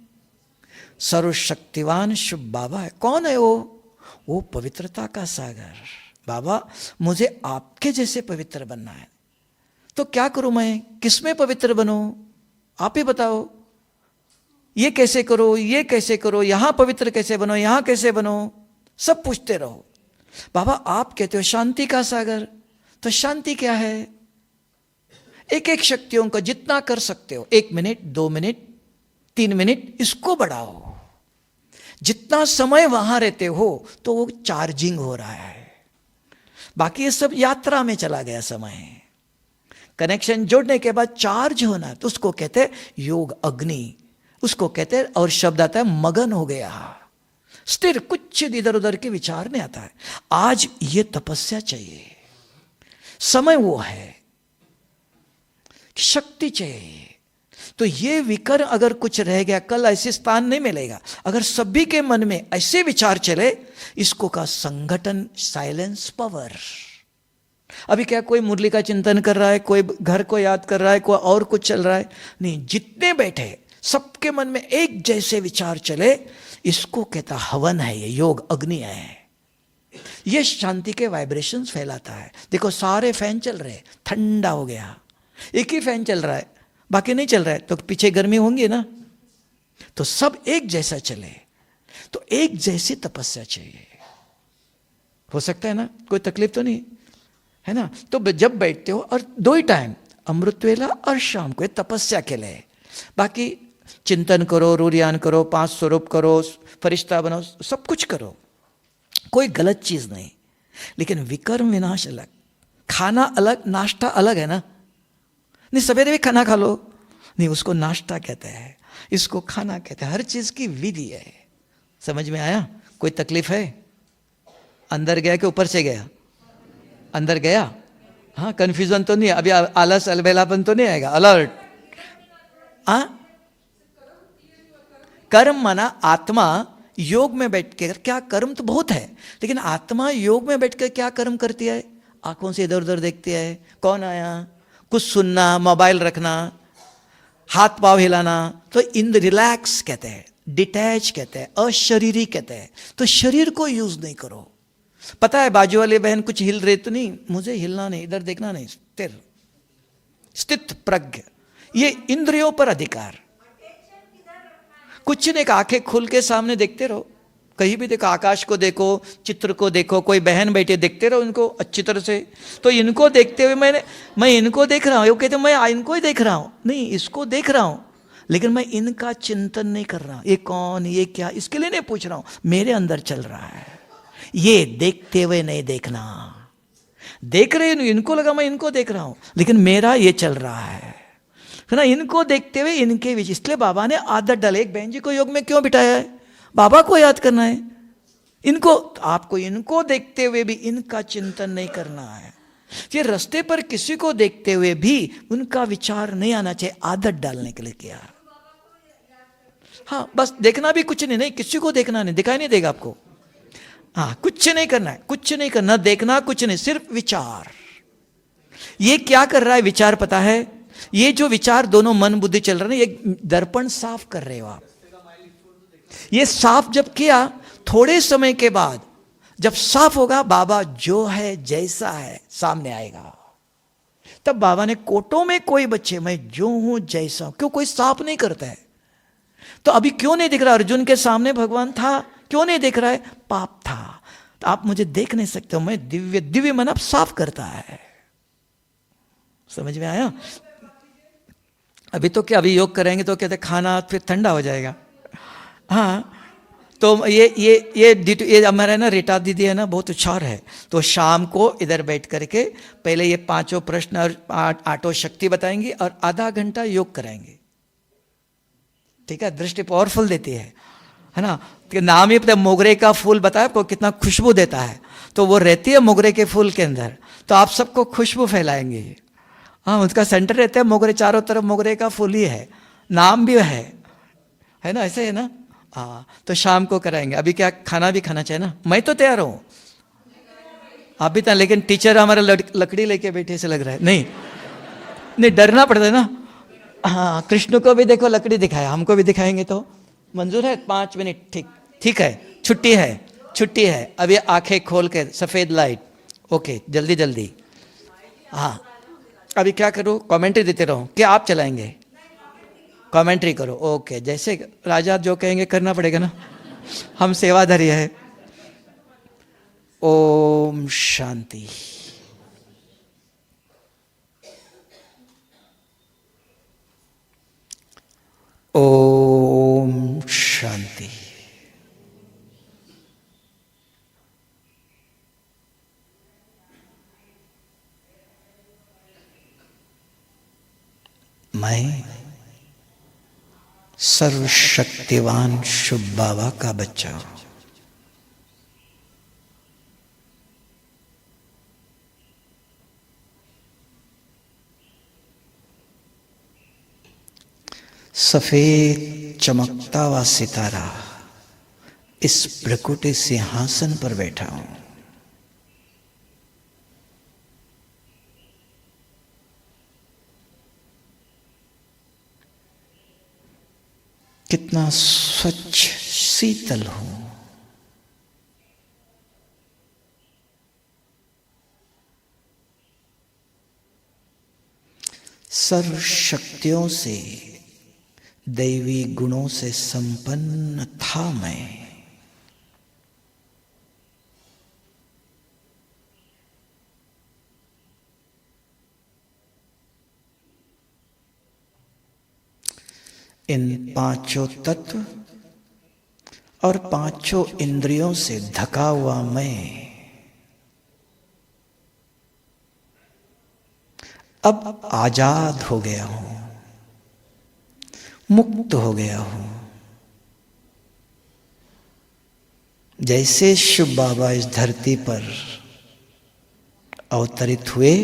सर्वशक्तिवान शुभ बाबा है। कौन है वो पवित्रता का सागर। बाबा मुझे आपके जैसे पवित्र बनना है। तो क्या करूं मैं, किसमें पवित्र बनूं, आप ही बताओ। ये कैसे करो, ये कैसे करो, यहां पवित्र कैसे बनो, यहां कैसे बनो, सब पूछते रहो। बाबा आप कहते हो शांति का सागर, तो शांति क्या है? एक एक शक्तियों का जितना कर सकते हो, 1 मिनट, 2 मिनट, 3 मिनट, इसको बढ़ाओ। जितना समय वहां रहते हो तो वो चार्जिंग हो रहा है। बाकी ये सब यात्रा में चला गया समय। कनेक्शन जोड़ने के बाद चार्ज होना, तो उसको कहते हैं योग अग्नि, उसको कहते हैं, और शब्द आता है मगन हो गया, स्थिर, कुछ इधर उधर के विचार नहीं आता है। आज ये तपस्या चाहिए, समय वो है, शक्ति चाहिए। तो ये विकर अगर कुछ रह गया, कल ऐसे स्थान नहीं मिलेगा। अगर सभी के मन में ऐसे विचार चले, इसको का संगठन, साइलेंस पावर। अभी क्या कोई मुरली का चिंतन कर रहा है, कोई घर को याद कर रहा है, कोई और कुछ चल रहा है, नहीं, जितने बैठे सबके मन में एक जैसे विचार चले, इसको कहता हवन है, ये योग अग्नि है। ये शांति के वाइब्रेशंस फैलाता है। देखो सारे फैन चल रहे, ठंडा हो गया, एक ही फैन चल रहा है, बाकी नहीं चल रहा है, तो पीछे गर्मी होंगी ना, तो सब एक जैसा चले। तो एक जैसी तपस्या चाहिए। हो सकता है ना, कोई तकलीफ तो नहीं है ना। तो जब बैठते हो, और 2 ही टाइम, अमृत वेला और शाम को, तपस्या के लिए। बाकी चिंतन करो, रूरियान करो, 5 स्वरूप करो, फरिश्ता बनो, सब कुछ करो, कोई गलत चीज नहीं। लेकिन विकर्म विनाश अलग, खाना अलग, नाश्ता अलग है ना। नहीं सवेरे भी खाना खा लो, नहीं, उसको नाश्ता कहते हैं, इसको खाना कहते हैं। हर चीज की विधि है। समझ में आया? कोई तकलीफ है? अंदर गया कि ऊपर से गया? अंदर गया। हाँ, कंफ्यूजन तो नहीं, अभी आलस अलबेलापन तो नहीं आएगा, अलर्ट। हाँ, कर्म माना आत्मा योग में बैठ के, क्या कर्म तो बहुत है, लेकिन आत्मा योग में बैठ कर क्या कर्म करती है? आंखों से इधर उधर देखती है, कौन आया, कुछ सुनना, मोबाइल रखना, हाथ पांव हिलाना। तो इन रिलैक्स कहते हैं, डिटैच कहते हैं, अशरीरी कहते हैं। तो शरीर को यूज नहीं करो। पता है बाजू वाली बहन कुछ हिल रही, तो नहीं, मुझे हिलना नहीं, इधर देखना नहीं, स्थिर, स्थित प्रज्ञ, ये इंद्रियों पर अधिकार। कुछ नहीं, आंखें खुल के सामने देखते रहो, कहीं भी देखो, आकाश को देखो, चित्र को देखो, कोई बहन बैठे देखते रहो इनको अच्छी तरह से। तो इनको देखते हुए मैं इनको देख रहा हूँ, वो कहते मैं इनको ही देख रहा हूँ, नहीं, इसको देख रहा हूँ, लेकिन मैं इनका चिंतन नहीं कर रहा। ये कौन, ये क्या, इसके लिए नहीं पूछ रहा हूँ, मेरे अंदर चल रहा है। ये देखते हुए नहीं देखना। देख रहे इनको लगा मैं इनको देख रहा हूँ, लेकिन मेरा ये चल रहा है ना। इनको देखते हुए इनके बीच, इसलिए बाबा ने आदत डाले। एक बहन जी को योग में क्यों बिठाया है? बाबा को याद करना है। इनको, आपको इनको देखते हुए भी इनका चिंतन नहीं करना है। ये रास्ते पर किसी को देखते हुए भी उनका विचार नहीं आना चाहिए, आदत डालने के लिए किया। हाँ, बस देखना भी कुछ नहीं, किसी को देखना नहीं, दिखाई नहीं देगा आपको। हाँ, कुछ नहीं करना है, कुछ नहीं करना, देखना कुछ नहीं, सिर्फ विचार। ये क्या कर रहा है विचार, पता है? ये जो विचार दोनों मन बुद्धि चल रहे हैं, ये दर्पण साफ कर रहे हो आप। ये साफ जब किया, थोड़े समय के बाद जब साफ होगा, बाबा जो है जैसा है सामने आएगा। तब बाबा ने कोटों में कोई बच्चे, मैं जो हूं जैसा हूं, क्यों कोई साफ नहीं करता है? तो अभी क्यों नहीं दिख रहा? अर्जुन के सामने भगवान था, क्यों नहीं दिख रहा है? पाप था। तो आप मुझे देख नहीं सकते हो, मैं दिव्य, दिव्य मन अब साफ करता है। समझ में आया? अभी तो क्या, अभी योग करेंगे तो कहते खाना फिर ठंडा हो जाएगा। हाँ, तो ये हमारा ना रीटा दीदी है ना, बहुत उछार है। तो शाम को इधर बैठ करके पहले ये 5 प्रश्न और 8 शक्ति बताएंगी, और आधा घंटा योग कराएंगे। ठीक है? दृष्टि पावरफुल देती है ना। तो नाम ही पता, मोगरे का फूल बताया आपको कितना खुशबू देता है, तो वो रहती है मोगरे के फूल के अंदर। तो आप सबको खुशबू फैलाएंगे। हाँ, उसका सेंटर रहता है मोगरे, चारों तरफ मोगरे का फूल ही है, नाम भी है ना, ऐसे है ना। हाँ, तो शाम को कराएंगे। अभी क्या, खाना भी खाना चाहिए ना। मैं तो तैयार हूँ, आप भी था, लेकिन टीचर हमारा लकड़ी लेके बैठे से लग रहा है। नहीं, डरना पड़ता है ना। हाँ, कृष्ण को भी देखो लकड़ी दिखाया, हमको भी दिखाएंगे तो मंजूर है? 5 मिनट, ठीक है, छुट्टी है। अभी आंखें खोल के, सफेद लाइट, ओके, जल्दी। हाँ, अभी क्या करो, कमेंट्री देते रहो, क्या आप चलाएंगे? कमेंट्री करो, ओके। जैसे राजा जो कहेंगे करना पड़ेगा ना, हम सेवाधारी है। ओम शांति। ओम शांति। मैं सर्वशक्तिवान शुभ बाबा का बच्चा हूं। सफेद चमकता हुआ सितारा इस प्रकुट सिंहासन पर बैठा हूं। कितना स्वच्छ शीतल हूं। सर्व शक्तियों से, दैवी गुणों से संपन्न था मैं। इन पांचों तत्व और पांचों इंद्रियों से ढका हुआ मैं अब आजाद हो गया हूं, मुक्त हो गया हूं। जैसे शिव बाबा इस धरती पर अवतरित हुए,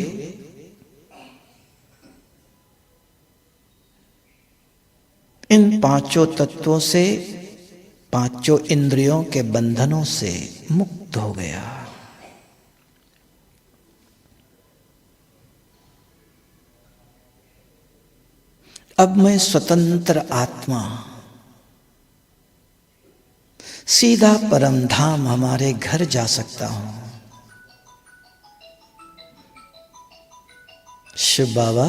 इन पांचों तत्वों से, पांचों इंद्रियों के बंधनों से मुक्त हो गया। अब मैं स्वतंत्र आत्मा सीधा परम धाम हमारे घर जा सकता हूं। शिव बाबा,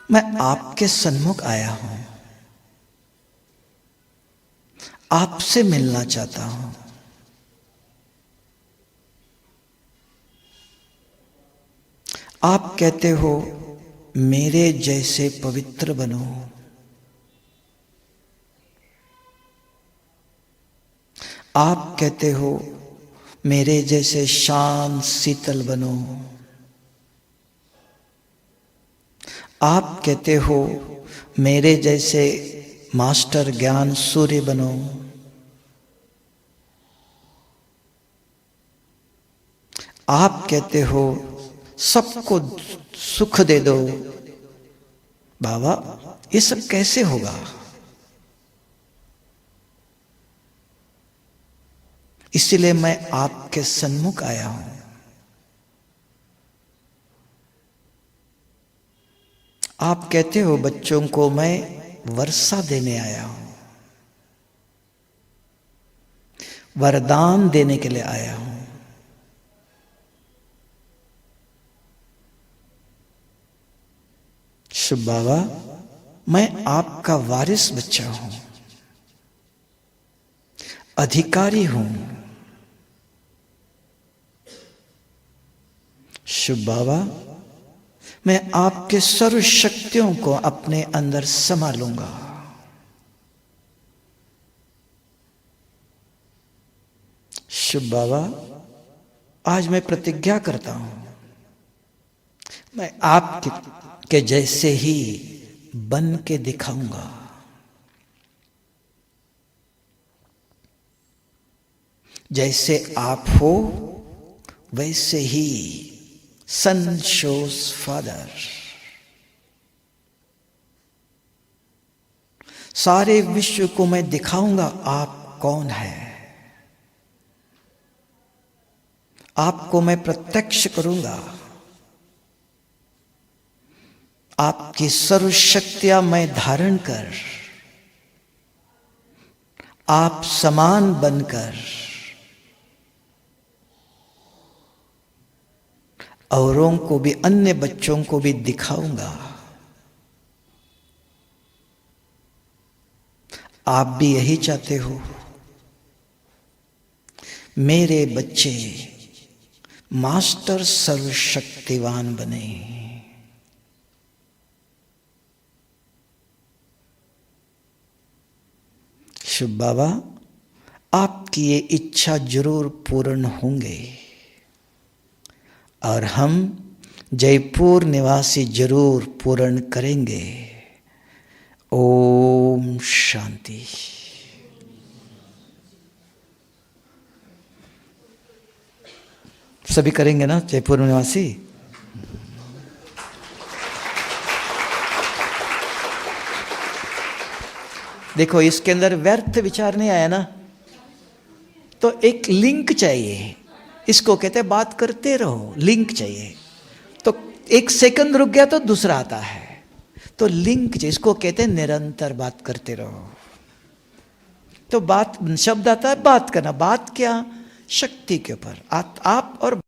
मैं आपके सन्मुख आया हूं, आपसे मिलना चाहता हूं। आप कहते हो मेरे जैसे पवित्र बनो, आप कहते हो मेरे जैसे शांत शीतल बनो, आप कहते हो मेरे जैसे मास्टर ज्ञान सूर्य बनो। आप कहते हो सबको सुख दे दो। बाबा, ये सब कैसे होगा? इसलिए मैं आपके सन्मुख आया हूं। आप कहते हो बच्चों को मैं वर्षा देने आया हूं, वरदान देने के लिए आया हूं। शिव बाबा, मैं आपका वारिस बच्चा हूं, अधिकारी हूं। शिव बाबा, मैं आपके सर्व शक्तियों को अपने अंदर समा लूंगा। शिव बाबा, आज मैं प्रतिज्ञा करता हूं, मैं आपके जैसे ही बन के दिखाऊंगा। जैसे आप हो वैसे ही सन शोज फादर। सारे विश्व को मैं दिखाऊंगा आप कौन है। आपको मैं प्रत्यक्ष करूंगा। आपकी सर्व शक्तियां मैं धारण कर, आप समान बनकर औरों को भी, अन्य बच्चों को भी दिखाऊंगा। आप भी यही चाहते हो, मेरे बच्चे मास्टर सर्वशक्तिवान बने। शुभ बाबा, आपकी ये इच्छा जरूर पूर्ण होंगे और हम जयपुर निवासी जरूर पूर्ण करेंगे। ओम शांति। सभी करेंगे ना जयपुर निवासी? देखो, इसके अंदर व्यर्थ विचार नहीं आया ना, तो एक लिंक चाहिए। इसको कहते हैं बात करते रहो, लिंक चाहिए। तो एक सेकंड रुक गया तो दूसरा आता है, तो लिंक चाहिए। इसको कहते हैं निरंतर बात करते रहो। तो बात, शब्द आता है बात करना। बात क्या? शक्ति के ऊपर। आप और